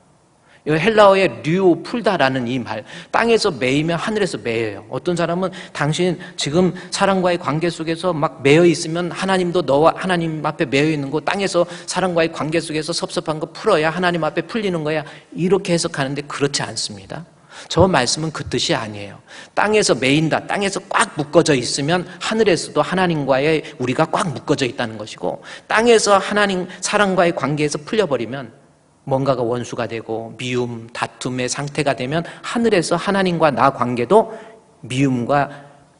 헬라어의 류오 풀다라는 이 말, 땅에서 매이면 하늘에서 매여요. 어떤 사람은 당신 지금 사람과의 관계 속에서 막 매여 있으면 하나님도 너와 하나님 앞에 매여 있는 거, 땅에서 사람과의 관계 속에서 섭섭한 거 풀어야 하나님 앞에 풀리는 거야. 이렇게 해석하는데 그렇지 않습니다. 저 말씀은 그 뜻이 아니에요. 땅에서 매인다, 땅에서 꽉 묶어져 있으면 하늘에서도 하나님과의 우리가 꽉 묶어져 있다는 것이고, 땅에서 하나님 사람과의 관계에서 풀려버리면 뭔가가 원수가 되고 미움, 다툼의 상태가 되면 하늘에서 하나님과 나 관계도 미움과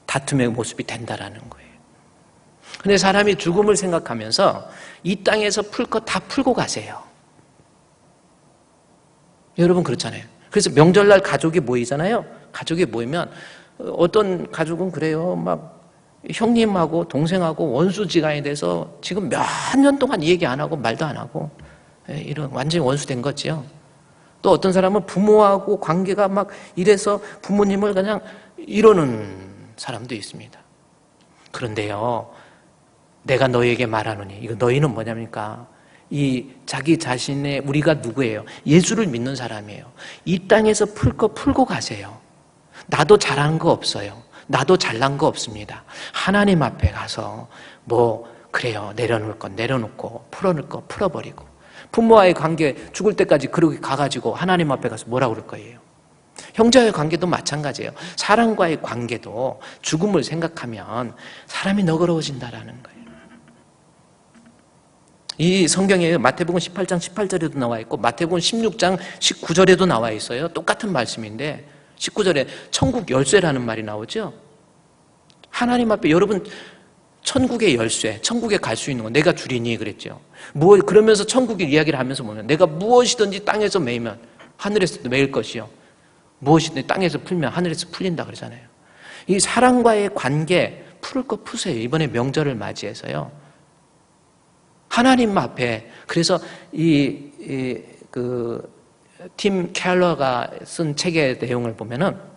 다툼의 모습이 된다라는 거예요. 근데 사람이 죽음을 생각하면서 이 땅에서 풀 것 다 풀고 가세요. 여러분 그렇잖아요. 그래서 명절날 가족이 모이잖아요. 가족이 모이면 어떤 가족은 그래요. 막 형님하고 동생하고 원수지간에 대해서 지금 몇 년 동안 얘기 안 하고 말도 안 하고 이런 완전히 원수된 거지요. 또 어떤 사람은 부모하고 관계가 막 이래서 부모님을 그냥 이러는 사람도 있습니다. 그런데요, 내가 너희에게 말하노니, 이거 너희는 뭐냐니까, 이 자기 자신의, 우리가 누구예요? 예수를 믿는 사람이에요. 이 땅에서 풀 거 풀고 가세요. 나도 잘한 거 없어요. 나도 잘난 거 없습니다. 하나님 앞에 가서 그래요, 내려놓을 건 내려놓고 풀어놓을 거 풀어버리고, 부모와의 관계 죽을 때까지 그렇게 가가지고 하나님 앞에 가서 뭐라고 그럴 거예요? 형제와의 관계도 마찬가지예요. 사람과의 관계도 죽음을 생각하면 사람이 너그러워진다라는 거예요. 이 성경에 마태복음 18장 18절에도 나와 있고 마태복음 16장 19절에도 나와 있어요. 똑같은 말씀인데 19절에 천국 열쇠라는 말이 나오죠. 하나님 앞에 여러분 천국의 열쇠, 천국에 갈 수 있는 거 내가 주리니 그랬죠. 그러면서 천국의 이야기를 하면서 보면 내가 무엇이든지 땅에서 매이면 하늘에서도 매일 것이요, 무엇이든지 땅에서 풀면 하늘에서 풀린다 그러잖아요. 이 사랑과의 관계 풀을 거 푸세요. 이번에 명절을 맞이해서요, 하나님 앞에. 그래서 팀 켈러가 쓴 책의 내용을 보면은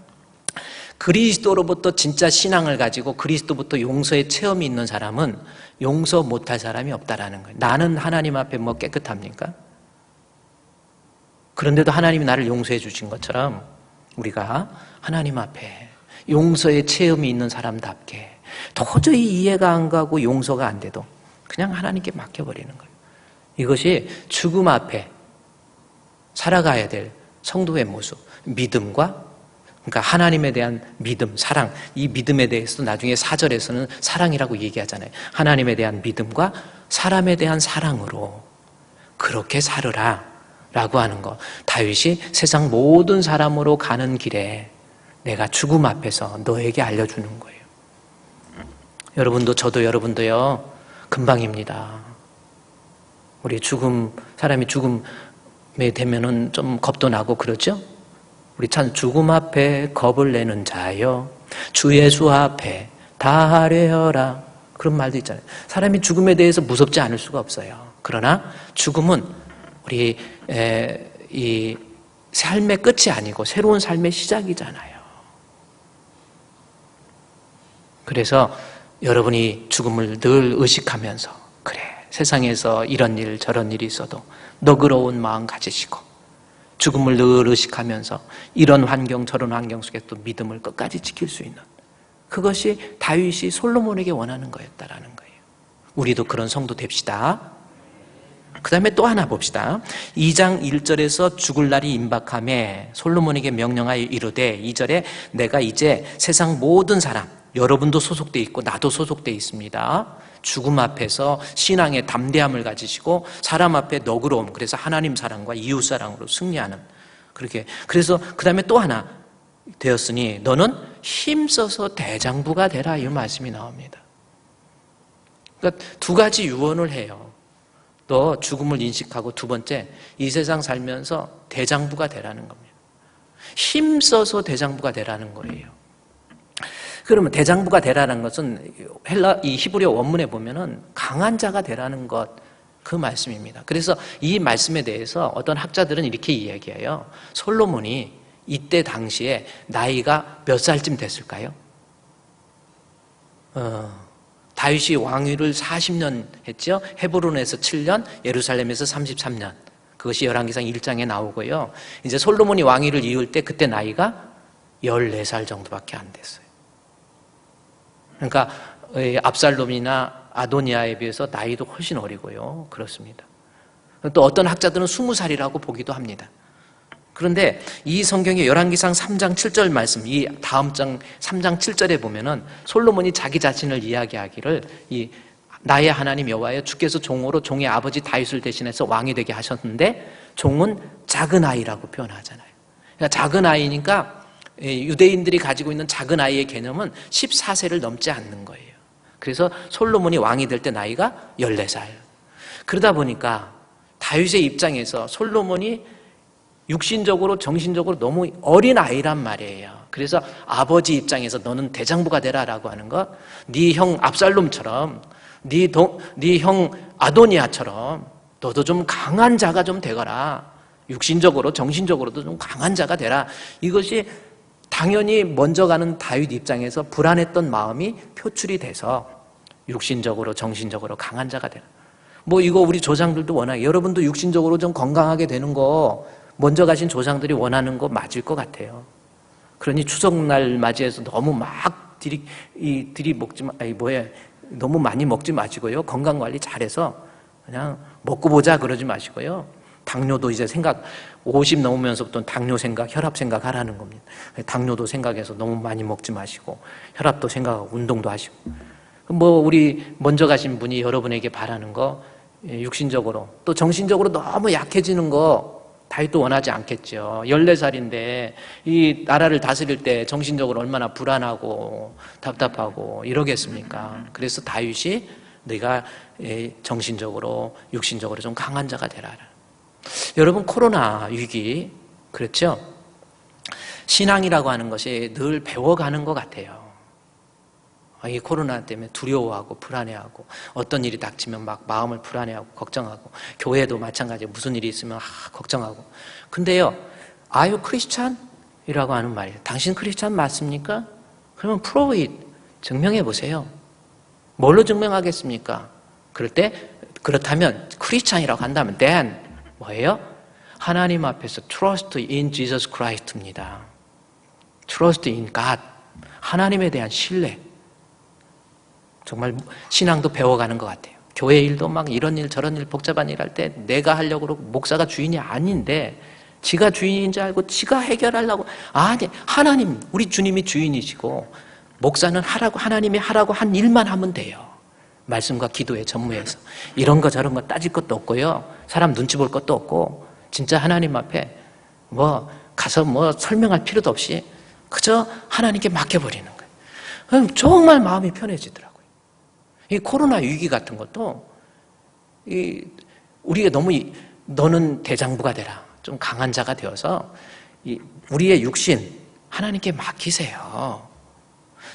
그리스도로부터 진짜 신앙을 가지고 그리스도부터 용서의 체험이 있는 사람은 용서 못할 사람이 없다라는 거예요. 나는 하나님 앞에 깨끗합니까? 그런데도 하나님이 나를 용서해 주신 것처럼 우리가 하나님 앞에 용서의 체험이 있는 사람답게 도저히 이해가 안 가고 용서가 안 돼도 그냥 하나님께 맡겨버리는 거예요. 이것이 죽음 앞에 살아가야 될 성도의 모습, 믿음과, 그러니까 하나님에 대한 믿음, 사랑, 이 믿음에 대해서 나중에 4절에서는 사랑이라고 얘기하잖아요. 하나님에 대한 믿음과 사람에 대한 사랑으로 그렇게 살으라 라고 하는 거. 다윗이 세상 모든 사람으로 가는 길에 내가 죽음 앞에서 너에게 알려주는 거예요. 여러분도 저도 여러분도요, 금방입니다. 우리 사람이 죽음에 되면은 좀 겁도 나고 그러죠? 우리 참 죽음 앞에 겁을 내는 자여 주 예수 앞에 다 하려라, 그런 말도 있잖아요. 사람이 죽음에 대해서 무섭지 않을 수가 없어요. 그러나 죽음은 우리 이 삶의 끝이 아니고 새로운 삶의 시작이잖아요. 그래서 여러분이 죽음을 늘 의식하면서, 그래, 세상에서 이런 일 저런 일이 있어도 너그러운 마음 가지시고 죽음을 늘 의식하면서 이런 환경 저런 환경 속에 또 믿음을 끝까지 지킬 수 있는, 그것이 다윗이 솔로몬에게 원하는 거였다라는 거예요. 우리도 그런 성도 됩시다. 그 다음에 또 하나 봅시다. 2장 1절에서 죽을 날이 임박함에 솔로몬에게 명령하여 이르되, 2절에 내가 이제 세상 모든 사람, 여러분도 소속돼 있고 나도 소속돼 있습니다. 죽음 앞에서 신앙의 담대함을 가지시고 사람 앞에 너그러움, 그래서 하나님 사랑과 이웃 사랑으로 승리하는, 그렇게. 그래서 그 다음에 또 하나 되었으니 너는 힘써서 대장부가 되라, 이 말씀이 나옵니다. 그러니까 두 가지 유언을 해요. 너 죽음을 인식하고, 두 번째, 이 세상 살면서 대장부가 되라는 겁니다. 힘써서 대장부가 되라는 거예요. 그러면 대장부가 되라는 것은 이 히브리어 원문에 보면은 강한 자가 되라는 것, 그 말씀입니다. 그래서 이 말씀에 대해서 어떤 학자들은 이렇게 이야기해요. 솔로몬이 이때 당시에 나이가 몇 살쯤 됐을까요? 다윗이 왕위를 40년 했죠. 헤브론에서 7년, 예루살렘에서 33년. 그것이 열왕기상 1장에 나오고요. 이제 솔로몬이 왕위를 이을 때 그때 나이가 14살 정도밖에 안 됐어요. 그러니까 압살롬이나 아도니아에 비해서 나이도 훨씬 어리고요. 그렇습니다. 또 어떤 학자들은 20살이라고 보기도 합니다. 그런데 이 성경의 열왕기상 3장 7절 말씀, 이 다음 장 3장 7절에 보면은 솔로몬이 자기 자신을 이야기하기를, 나의 하나님 여호와여, 주께서 종으로 종의 아버지 다윗을 대신해서 왕이 되게 하셨는데 종은 작은 아이라고 표현하잖아요. 그러니까 작은 아이니까 유대인들이 가지고 있는 작은 아이의 개념은 14세를 넘지 않는 거예요. 그래서 솔로몬이 왕이 될 때 나이가 14살. 그러다 보니까 다윗의 입장에서 솔로몬이 육신적으로 정신적으로 너무 어린 아이란 말이에요. 그래서 아버지 입장에서 너는 대장부가 되라라고 하는 것, 네 형 압살롬처럼, 네 형 아도니아처럼 너도 좀 강한 자가 좀 되거라, 육신적으로 정신적으로도 좀 강한 자가 되라. 이것이 당연히 먼저 가는 다윗 입장에서 불안했던 마음이 표출이 돼서 육신적으로 정신적으로 강한 자가 되라. 뭐 이거 우리 조상들도 원하게, 여러분도 육신적으로 좀 건강하게 되는 거 먼저 가신 조상들이 원하는 거 맞을 것 같아요. 그러니 추석날 맞이해서 너무 막 너무 많이 먹지 마시고요. 건강 관리 잘해서 그냥 먹고 보자 그러지 마시고요. 당뇨도 이제 50 넘으면서부터 당뇨 생각, 혈압 생각 하라는 겁니다. 당뇨도 생각해서 너무 많이 먹지 마시고, 혈압도 생각하고, 운동도 하시고. 뭐 우리 먼저 가신 분이 여러분에게 바라는 거, 육신적으로 또 정신적으로 너무 약해지는 거 다윗도 원하지 않겠죠. 14살인데 이 나라를 다스릴 때 정신적으로 얼마나 불안하고 답답하고 이러겠습니까? 그래서 다윗이 네가 정신적으로 육신적으로 좀 강한 자가 되라. 여러분, 코로나 위기, 그렇죠? 신앙이라고 하는 것이 늘 배워가는 것 같아요. 이 코로나 때문에 두려워하고 불안해하고, 어떤 일이 닥치면 막 마음을 불안해하고 걱정하고, 교회도 마찬가지로 무슨 일이 있으면 걱정하고. 근데요, Are you Christian? 이라고 하는 말이에요. 당신 크리스찬 맞습니까? 그러면 prove it, 증명해 보세요. 뭘로 증명하겠습니까? 그럴 때, 그렇다면 크리스찬이라고 한다면 then 뭐예요? 하나님 앞에서 trust in Jesus Christ입니다. trust in God, 하나님에 대한 신뢰. 정말 신앙도 배워가는 것 같아요. 교회 일도 막 이런 일 저런 일 복잡한 일 할 때 내가 하려고 그러고, 목사가 주인이 아닌데 지가 주인인 줄 알고 지가 해결하려고. 아니, 하나님, 우리 주님이 주인이시고 목사는 하라고, 하나님이 하라고 한 일만 하면 돼요. 말씀과 기도에 전무해서 이런 거 저런 거 따질 것도 없고요, 사람 눈치 볼 것도 없고, 진짜 하나님 앞에 뭐 가서 뭐 설명할 필요도 없이 그저 하나님께 맡겨버리는 거예요. 그럼 정말 마음이 편해지더라고요. 이 코로나 위기 같은 것도 우리가 너무 너는 대장부가 되라, 좀 강한 자가 되어서 우리의 육신 하나님께 맡기세요.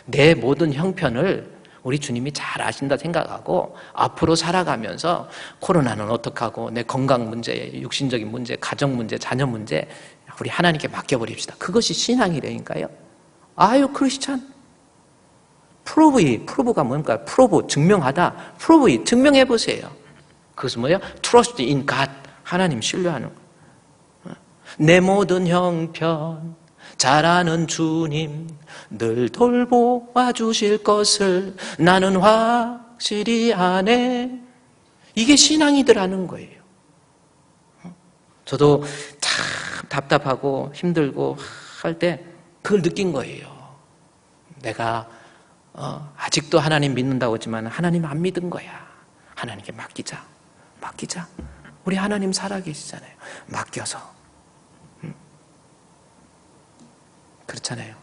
내 모든 형편을 우리 주님이 잘 아신다 생각하고 앞으로 살아가면서 코로나는 어떡하고, 내 건강 문제, 육신적인 문제, 가정 문제, 자녀 문제 우리 하나님께 맡겨버립시다. 그것이 신앙이라니까요. Are you Christian? 프로브가 뭡니까? 프로브, 증명하다. 프로브, 증명해보세요. 그것은 뭐예요? Trust in God, 하나님 신뢰하는 거예요. 내 모든 형편 잘 아는 주님 늘 돌보아 주실 것을 나는 확실히 아네. 이게 신앙이더라는 거예요. 저도 참 답답하고 힘들고 할 때 그걸 느낀 거예요. 내가 아직도 하나님 믿는다고 하지만 하나님 안 믿은 거야. 하나님께 맡기자. 우리 하나님 살아계시잖아요. 맡겨서. 그렇잖아요.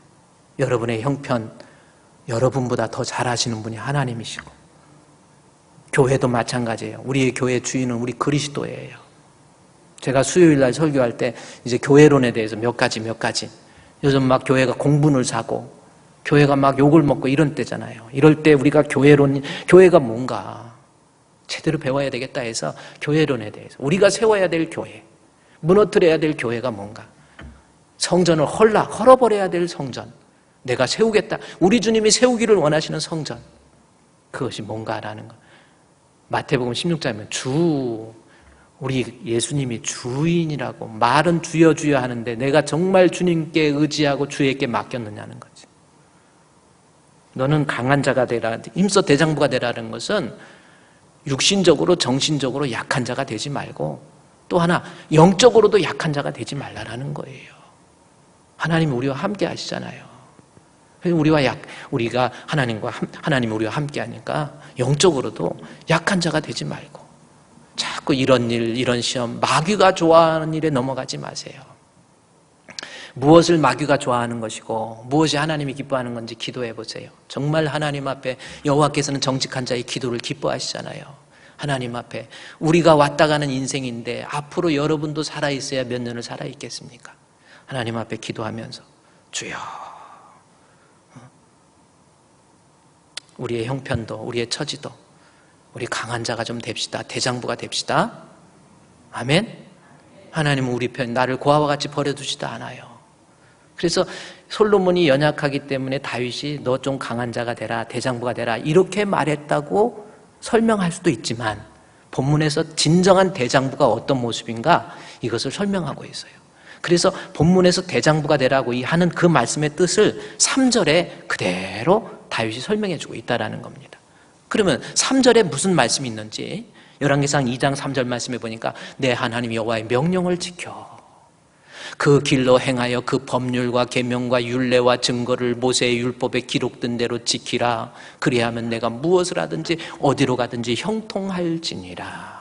여러분의 형편, 여러분보다 더 잘 아시는 분이 하나님이시고, 교회도 마찬가지예요. 우리의 교회 주인은 우리 그리스도예요. 제가 수요일날 설교할 때 이제 교회론에 대해서 몇 가지 요즘 막 교회가 공분을 사고 교회가 막 욕을 먹고 이런 때잖아요. 이럴 때 우리가 교회가 뭔가 제대로 배워야 되겠다 해서 교회론에 대해서, 우리가 세워야 될 교회, 무너뜨려야 될 교회가 뭔가, 성전을 헐어버려야 될 성전, 내가 세우겠다, 우리 주님이 세우기를 원하시는 성전, 그것이 뭔가라는 것. 마태복음 16장이면 우리 예수님이 주인이라고, 말은 주여 주여 하는데 내가 정말 주님께 의지하고 주에게 맡겼느냐는 거지. 너는 강한 자가 되라, 힘써 대장부가 되라는 것은 육신적으로 정신적으로 약한 자가 되지 말고, 또 하나 영적으로도 약한 자가 되지 말라라는 거예요. 하나님이 우리와 함께 하시잖아요. 우리가 하나님이 우리와 함께 하니까 영적으로도 약한 자가 되지 말고, 자꾸 이런 일, 이런 시험, 마귀가 좋아하는 일에 넘어가지 마세요. 무엇을 마귀가 좋아하는 것이고 무엇이 하나님이 기뻐하는 건지 기도해 보세요. 정말 하나님 앞에 여호와께서는 정직한 자의 기도를 기뻐하시잖아요. 하나님 앞에 우리가 왔다 가는 인생인데 앞으로 여러분도 살아있어야 몇 년을 살아있겠습니까? 하나님 앞에 기도하면서 주여, 우리의 형편도 우리의 처지도 우리 강한 자가 좀 됩시다. 대장부가 됩시다. 아멘. 하나님은 우리 편, 나를 고아와 같이 버려두지도 않아요. 그래서 솔로몬이 연약하기 때문에 다윗이 너 좀 강한 자가 되라, 대장부가 되라 이렇게 말했다고 설명할 수도 있지만 본문에서 진정한 대장부가 어떤 모습인가 이것을 설명하고 있어요. 그래서 본문에서 대장부가 되라고 하는 그 말씀의 뜻을 3절에 그대로 다윗이 설명해 주고 있다는 겁니다. 그러면 3절에 무슨 말씀이 있는지 열왕기상 2장 3절 말씀해 보니까 내 하나님 여호와의 명령을 지켜 그 길로 행하여 그 법률과 계명과 율례와 증거를 모세의 율법에 기록된 대로 지키라. 그리하면 내가 무엇을 하든지 어디로 가든지 형통할지니라.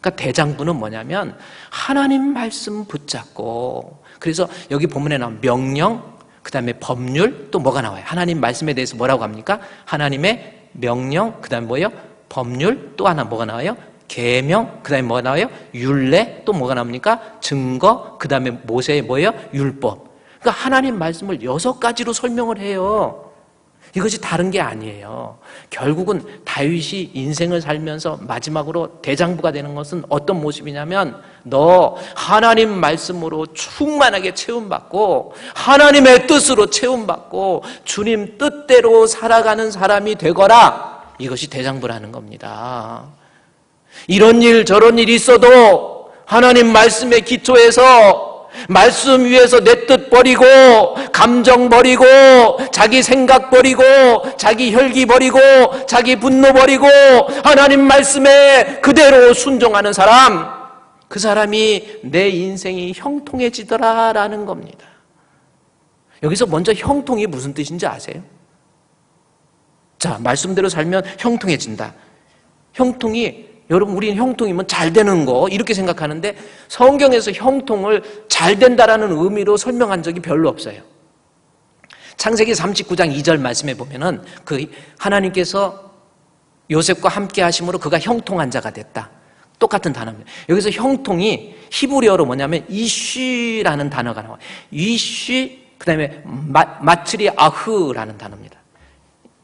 그러니까 대장부는 뭐냐면 하나님 말씀 붙잡고, 그래서 여기 본문에 나온 명령, 그 다음에 법률, 또 뭐가 나와요? 하나님 말씀에 대해서 뭐라고 합니까? 하나님의 명령, 그 다음에 뭐예요? 법률, 또 하나 뭐가 나와요? 계명, 그 다음에 뭐가 나와요? 율례, 또 뭐가 나옵니까? 증거, 그 다음에 모세의 뭐예요? 율법. 그러니까 하나님 말씀을 6가지로 설명을 해요. 이것이 다른 게 아니에요. 결국은 다윗이 인생을 살면서 마지막으로 대장부가 되는 것은 어떤 모습이냐면 너 하나님 말씀으로 충만하게 채움받고 하나님의 뜻으로 채움받고 주님 뜻대로 살아가는 사람이 되거라. 이것이 대장부라는 겁니다. 이런 일 저런 일이 있어도 하나님 말씀의 기초에서 말씀 위에서 내 뜻 버리고 감정 버리고 자기 생각 버리고 자기 혈기 버리고 자기 분노 버리고 하나님 말씀에 그대로 순종하는 사람, 그 사람이 내 인생이 형통해지더라라는 겁니다. 여기서 먼저 형통이 무슨 뜻인지 아세요? 자, 말씀대로 살면 형통해진다. 형통이, 여러분 우리는 형통이면 잘 되는 거 이렇게 생각하는데 성경에서 형통을 잘 된다라는 의미로 설명한 적이 별로 없어요. 창세기 39장 2절 말씀에 보면은 그 하나님께서 요셉과 함께 하심으로 그가 형통한 자가 됐다. 똑같은 단어입니다. 여기서 형통이 히브리어로 뭐냐면 이쉬라는 단어가 나와요. 이쉬, 그 다음에 마츠리 아흐라는 단어입니다.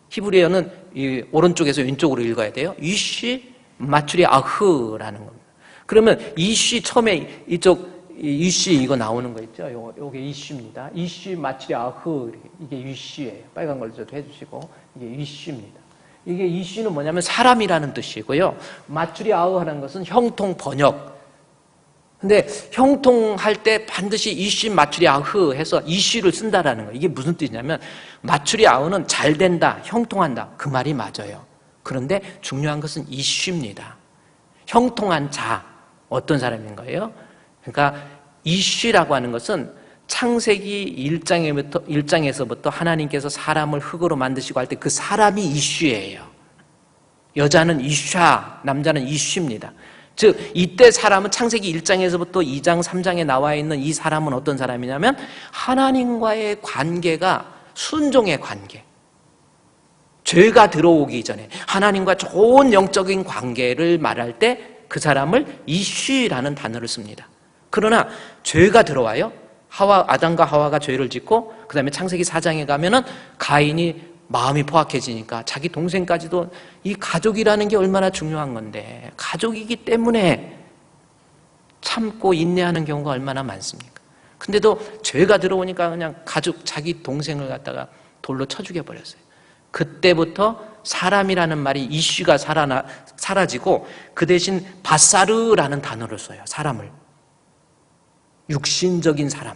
히브리어는 이 오른쪽에서 왼쪽으로 읽어야 돼요. 이쉬 마추리 아흐라는 겁니다. 그러면 이쉬 처음에 이쪽 이쉬 이거 나오는 거 있죠? 요게 이쉬입니다. 이쉬 마추리 아흐, 이게 이쉬예요. 빨간 걸로 좀 해주시고 이게 이쉬입니다. 이게 이쉬는 뭐냐면 사람이라는 뜻이고요. 마추리 아흐라는 것은 형통 번역. 근데 형통할 때 반드시 이쉬 마추리 아흐 해서 이쉬를 쓴다라는 거예요. 이게 무슨 뜻이냐면 마추리 아흐는 잘 된다, 형통한다 그 말이 맞아요. 그런데 중요한 것은 이쉬입니다. 형통한 자, 어떤 사람인 거예요? 그러니까 이쉬라고 하는 것은 창세기 1장에서부터 하나님께서 사람을 흙으로 만드시고 할 때 그 사람이 이쉬예요. 여자는 이샤, 남자는 이쉬입니다. 즉 이때 사람은 창세기 1장에서부터 2장, 3장에 나와 있는 이 사람은 어떤 사람이냐면 하나님과의 관계가 순종의 관계. 죄가 들어오기 전에 하나님과 좋은 영적인 관계를 말할 때 그 사람을 이쉬라는 단어를 씁니다. 그러나 죄가 들어와요. 아담과 하와가 죄를 짓고 그 다음에 창세기 4장에 가면은 가인이 마음이 포악해지니까 자기 동생까지도, 이 가족이라는 게 얼마나 중요한 건데 가족이기 때문에 참고 인내하는 경우가 얼마나 많습니까? 근데도 죄가 들어오니까 그냥 가족, 자기 동생을 갖다가 돌로 쳐 죽여버렸어요. 그때부터 사람이라는 말이 이쉬가 사라지고 그 대신 바사르라는 단어를 써요. 사람을. 육신적인 사람.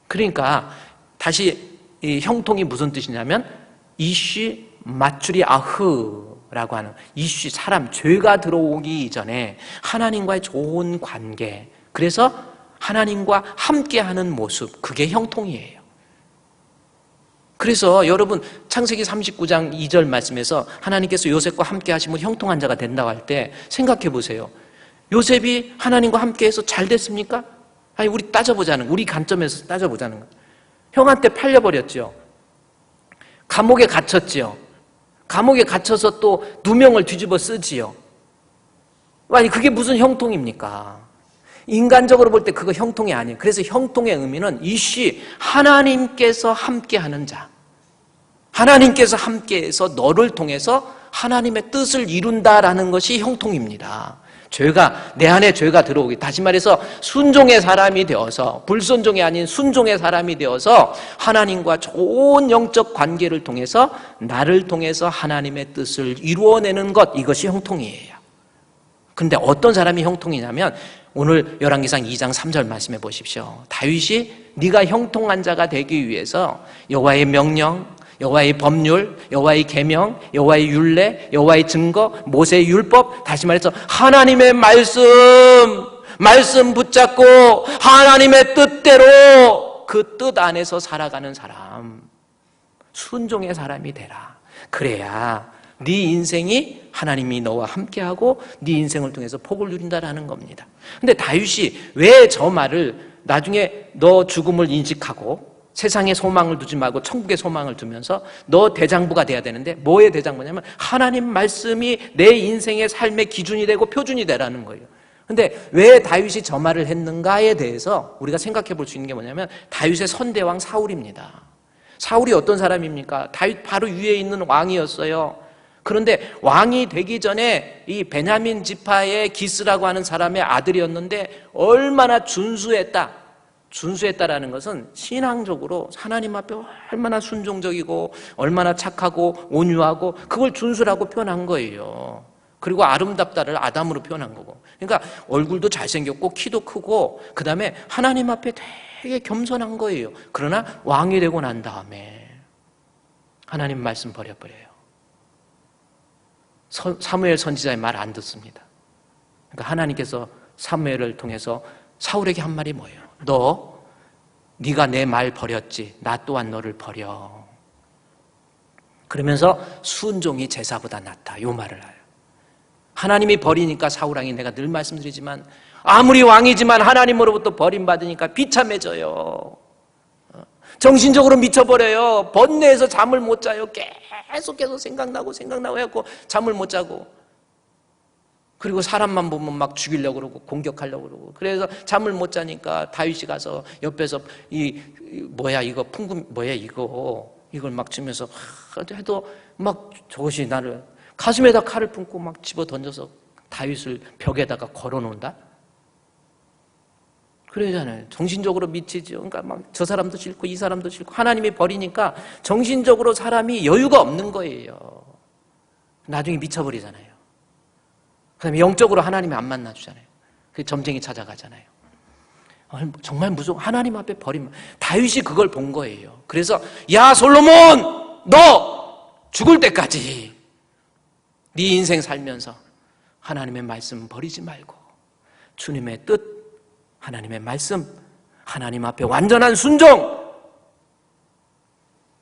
그러니까 다시 이 형통이 무슨 뜻이냐면 이쉬 마추리 아흐라고 하는, 이쉬 사람, 죄가 들어오기 전에 하나님과의 좋은 관계, 그래서 하나님과 함께하는 모습, 그게 형통이에요. 그래서 여러분 창세기 39장 2절 말씀에서 하나님께서 요셉과 함께 하시면 형통한 자가 된다고 할 때 생각해 보세요. 요셉이 하나님과 함께해서 잘 됐습니까? 아니, 우리 따져보자는, 우리 관점에서 따져보자는 거예요. 형한테 팔려버렸죠. 감옥에 갇혔지요. 감옥에 갇혀서 또 누명을 뒤집어 쓰지요. 아니, 그게 무슨 형통입니까? 인간적으로 볼 때 그거 형통이 아니에요. 그래서 형통의 의미는 이쉬, 하나님께서 함께하는 자. 하나님께서 함께해서 너를 통해서 하나님의 뜻을 이룬다라는 것이 형통입니다. 죄가, 내 안에 죄가 들어오기, 다시 말해서 순종의 사람이 되어서, 불순종이 아닌 순종의 사람이 되어서 하나님과 좋은 영적 관계를 통해서 나를 통해서 하나님의 뜻을 이루어내는 것, 이것이 형통이에요. 근데 어떤 사람이 형통이냐면 오늘 열왕기상 2장 3절 말씀해 보십시오. 다윗이 네가 형통한 자가 되기 위해서 여호와의 명령, 여호와의 법률, 여호와의 계명, 여호와의 율례, 여호와의 증거, 모세의 율법, 다시 말해서 하나님의 말씀 붙잡고 하나님의 뜻대로 그 뜻 안에서 살아가는 사람, 순종의 사람이 되라. 그래야 네 인생이 하나님이 너와 함께하고 네 인생을 통해서 복을 누린다라는 겁니다. 근데 다윗이 왜 저 말을 나중에 너 죽음을 인식하고 세상에 소망을 두지 말고 천국에 소망을 두면서 너 대장부가 돼야 되는데, 뭐의 대장부냐면 하나님 말씀이 내 인생의 삶의 기준이 되고 표준이 되라는 거예요. 근데 왜 다윗이 저 말을 했는가에 대해서 우리가 생각해 볼 수 있는 게 뭐냐면 다윗의 선대왕 사울입니다. 사울이 어떤 사람입니까? 다윗 바로 위에 있는 왕이었어요. 그런데 왕이 되기 전에 이 베냐민 지파의 기스라고 하는 사람의 아들이었는데 얼마나 준수했다라는 것은 신앙적으로 하나님 앞에 얼마나 순종적이고 얼마나 착하고 온유하고, 그걸 준수라고 표현한 거예요. 그리고 아름답다를 아담으로 표현한 거고. 그러니까 얼굴도 잘생겼고 키도 크고 그 다음에 하나님 앞에 되게 겸손한 거예요. 그러나 왕이 되고 난 다음에 하나님 말씀 버려버려요. 사무엘 선지자의 말 안 듣습니다. 그러니까 하나님께서 사무엘을 통해서 사울에게 한 말이 뭐예요? 네가 내 말 버렸지, 나 또한 너를 버려. 그러면서 순종이 제사보다 낫다, 이 말을 해요. 하나님이 버리니까 사울왕이, 내가 늘 말씀드리지만 아무리 왕이지만 하나님으로부터 버림받으니까 비참해져요. 정신적으로 미쳐버려요. 번뇌에서 잠을 못 자요. 계속 생각나고 해갖고 잠을 못 자고, 그리고 사람만 보면 막 죽이려고 그러고 공격하려고 그러고, 그래서 잠을 못 자니까 다윗이 가서 옆에서 이걸 막 주면서 해도 막 저것이 나를, 가슴에다 칼을 품고 막 집어 던져서 다윗을 벽에다가 걸어놓는다? 그러잖아요. 정신적으로 미치죠. 그러니까 막 저 사람도 싫고 이 사람도 싫고, 하나님이 버리니까 정신적으로 사람이 여유가 없는 거예요. 나중에 미쳐버리잖아요. 그 다음에 영적으로 하나님이 안 만나주잖아요. 그 점쟁이 찾아가잖아요. 정말 무서워. 하나님 앞에 버림. 다윗이 그걸 본 거예요. 그래서 야 솔로몬, 너 죽을 때까지 네 인생 살면서 하나님의 말씀 버리지 말고 주님의 뜻, 하나님의 말씀, 하나님 앞에 완전한 순종.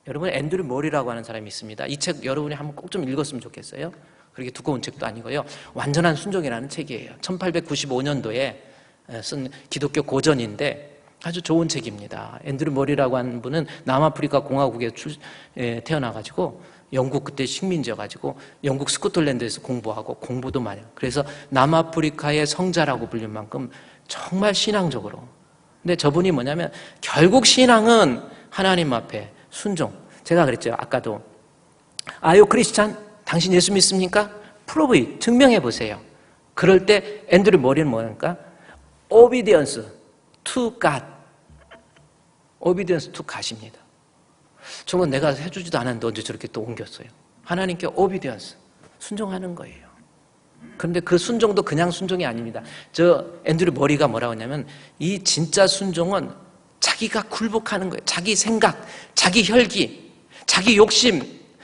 여러분, 앤드류 몰이라고 하는 사람이 있습니다. 이 책 여러분이 한번 꼭 좀 읽었으면 좋겠어요. 그렇게 두꺼운 책도 아니고요. 완전한 순종이라는 책이에요. 1895년도에 쓴 기독교 고전인데 아주 좋은 책입니다. 앤드류 몰이라고 하는 분은 남아프리카 공화국에 태어나가지고 영국 그때 식민지여가지고 영국 스코틀랜드에서 공부하고 공부도 많이 해요. 그래서 남아프리카의 성자라고 불릴 만큼 정말 신앙적으로. 근데 저분이 뭐냐면 결국 신앙은 하나님 앞에 순종. 제가 그랬죠. 아까도 아유 크리스찬, 당신 예수 믿습니까? 프로브 증명해 보세요. 그럴 때 앤드류 머리는 뭐랄까? Obedience to God. Obedience to God입니다. 정말 내가 해주지도 않았는데 언제 저렇게 또 옮겼어요. 하나님께 Obedience, 순종하는 거예요. 그런데 그 순종도 그냥 순종이 아닙니다. 저 앤드류 머리가 뭐라고 하냐면 이 진짜 순종은 자기가 굴복하는 거예요. 자기 생각, 자기 혈기, 자기 욕심,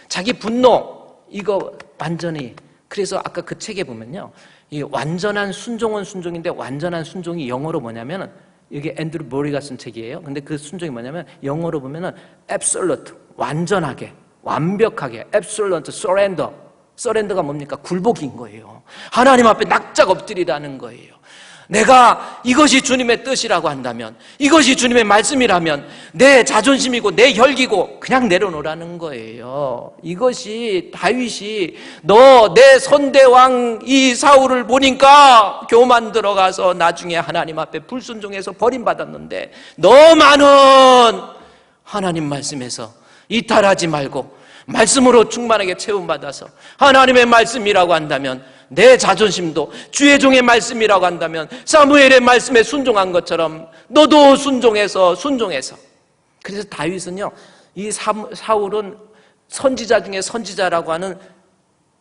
자기 분노, 이거 완전히. 그래서 아까 그 책에 보면요, 이 완전한 순종은 순종인데 완전한 순종이 영어로 뭐냐면, 이게 앤드류 머리가 쓴 책이에요. 근데 그 순종이 뭐냐면 영어로 보면은 absolute, 완전하게, 완벽하게, absolute surrender. 서렌더가 뭡니까? 굴복인 거예요. 하나님 앞에 납작 엎드리라는 거예요. 내가 이것이 주님의 뜻이라고 한다면, 이것이 주님의 말씀이라면 내 자존심이고 내 혈기고 그냥 내려놓으라는 거예요. 이것이 다윗이 너 내 선대왕 이 사울을 보니까 교만 들어가서 나중에 하나님 앞에 불순종해서 버림받았는데 너만은 하나님 말씀에서 이탈하지 말고 말씀으로 충만하게 채움받아서 하나님의 말씀이라고 한다면 내 자존심도 주의 종의 말씀이라고 한다면 사무엘의 말씀에 순종한 것처럼 너도 순종해서. 그래서 다윗은요, 이 사울은 선지자 중에 선지자라고 하는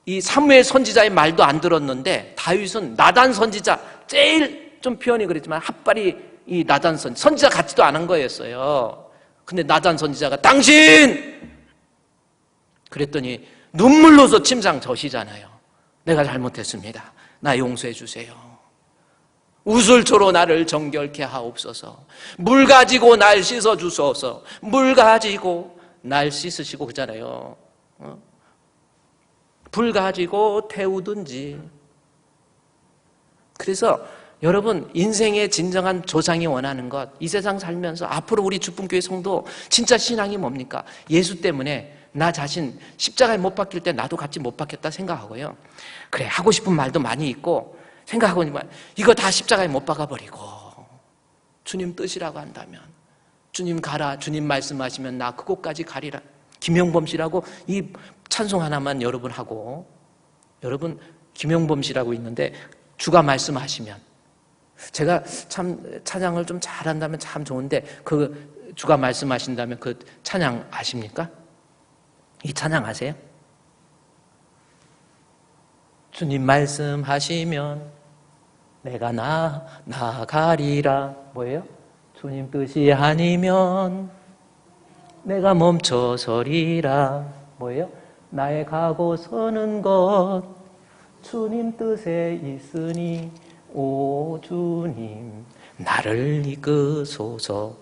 이 사무엘 선지자의 말도 안 들었는데 다윗은 나단 선지자, 제일 좀 표현이 그랬지만 핫발이 이 나단 선지자 같지도 않은 거였어요. 근데 나단 선지자가 당신! 그랬더니 눈물로서 침상 젖이잖아요. 내가 잘못했습니다. 나 용서해 주세요. 우슬초로 나를 정결케 하옵소서. 물 가지고 날 씻어 주소서. 물 가지고 날 씻으시고 그러잖아요. 불 가지고 태우든지. 그래서 여러분, 인생의 진정한 조상이 원하는 것, 이 세상 살면서 앞으로 우리 주품교회 성도 진짜 신앙이 뭡니까? 예수 때문에 나 자신 십자가에 못 박힐 때 나도 같이 못 박혔다 생각하고요. 그래, 하고 싶은 말도 많이 있고 생각하고 있지만 이거 다 십자가에 못 박아버리고 주님 뜻이라고 한다면 주님 가라, 주님 말씀하시면 나 그곳까지 가리라. 김영범 씨라고 이 찬송 하나만 여러분 하고, 여러분 김영범 씨라고 있는데 주가 말씀하시면, 제가 참 찬양을 좀 잘한다면 참 좋은데 그 주가 말씀하신다면 그 찬양 아십니까? 이 찬양 아세요? 주님 말씀하시면 내가 나가리라. 뭐예요? 주님 뜻이 아니면 내가 멈춰서리라. 뭐예요? 나의 가고 서는 것 주님 뜻에 있으니 오 주님 나를 이끄소서.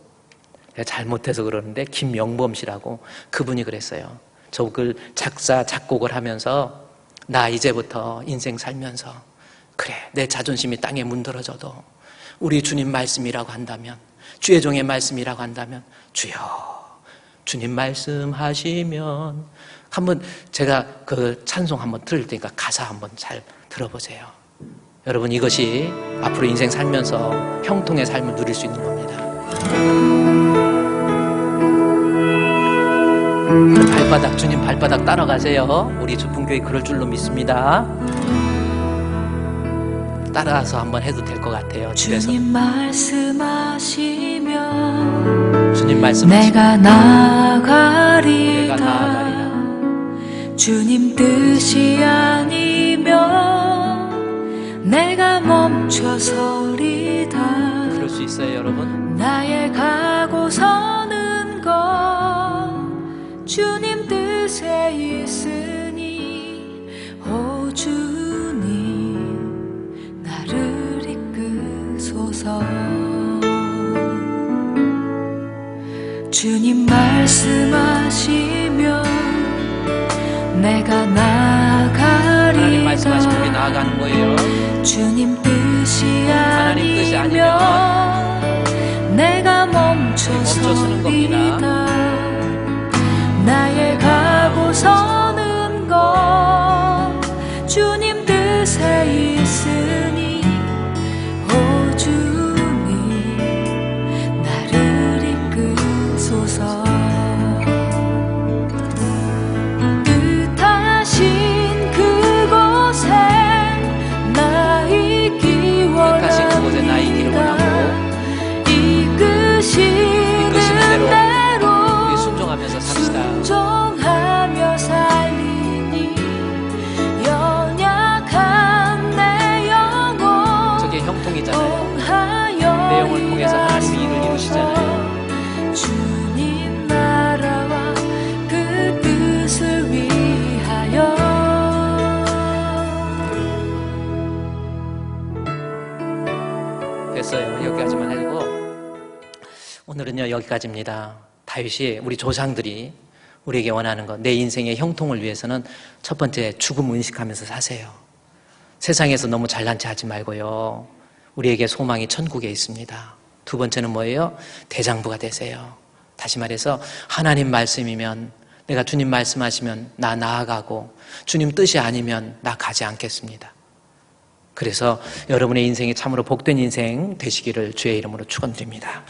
내가 잘못해서 그러는데 김영범 씨라고 그분이 그랬어요. 저걸 작사 작곡을 하면서 나 이제부터 인생 살면서 그래, 내 자존심이 땅에 문드러져도 우리 주님 말씀이라고 한다면, 주의 종의 말씀이라고 한다면 주여 주님 말씀하시면, 한번 제가 그 찬송 한번 들을 테니까 가사 한번 잘 들어보세요. 여러분, 이것이 앞으로 인생 살면서 형통의 삶을 누릴 수 있는 겁니다. 발바닥, 주님 발바닥 따라가세요. 우리 주품교회 그럴 줄로 믿습니다. 따라서 한번 해도 될 것 같아요. 집에서. 주님 말씀하시면 주님 말씀하시면 내가 나아가리다. 내가 나아가리라. 주님 뜻이 아니면 내가 멈춰서리다. 그럴 수 있어요, 여러분. 나의 가고 서는 것 주님 뜻에 있으니 오 주님 나를 이끄소서. 주님 말씀하시면 내가 나아가리다. 하나님 말씀하시면 우리 나아가는 거예요. 주님 뜻이 하나님 뜻이 아니면 내가 멈춰서는 겁니다. 멈춰서리다. 나의 가고 서는 것 주님 뜻에 있으니 오 주님 나를 이끄소서. 뜻하신 그곳에 나 있기 원합니다. 이끄시는 대로 우리 순종하면서 삽시다. 순종하며 살리니 연약한 내 영혼 저게 형통이잖아요. 통하여 내 영혼을 통해서 하나님이 일을 이루시잖아요. 주님 나라와 그 뜻을 위하여. 됐어요. 여기까지만 하고 오늘은요 여기까지입니다. 다윗이, 우리 조상들이 우리에게 원하는 것, 내 인생의 형통을 위해서는 첫 번째 죽음 의식하면서 사세요. 세상에서 너무 잘난 체 하지 말고요. 우리에게 소망이 천국에 있습니다. 두 번째는 뭐예요? 대장부가 되세요. 다시 말해서 하나님 말씀이면, 내가 주님 말씀하시면 나 나아가고 주님 뜻이 아니면 나 가지 않겠습니다. 그래서 여러분의 인생이 참으로 복된 인생 되시기를 주의 이름으로 축원드립니다.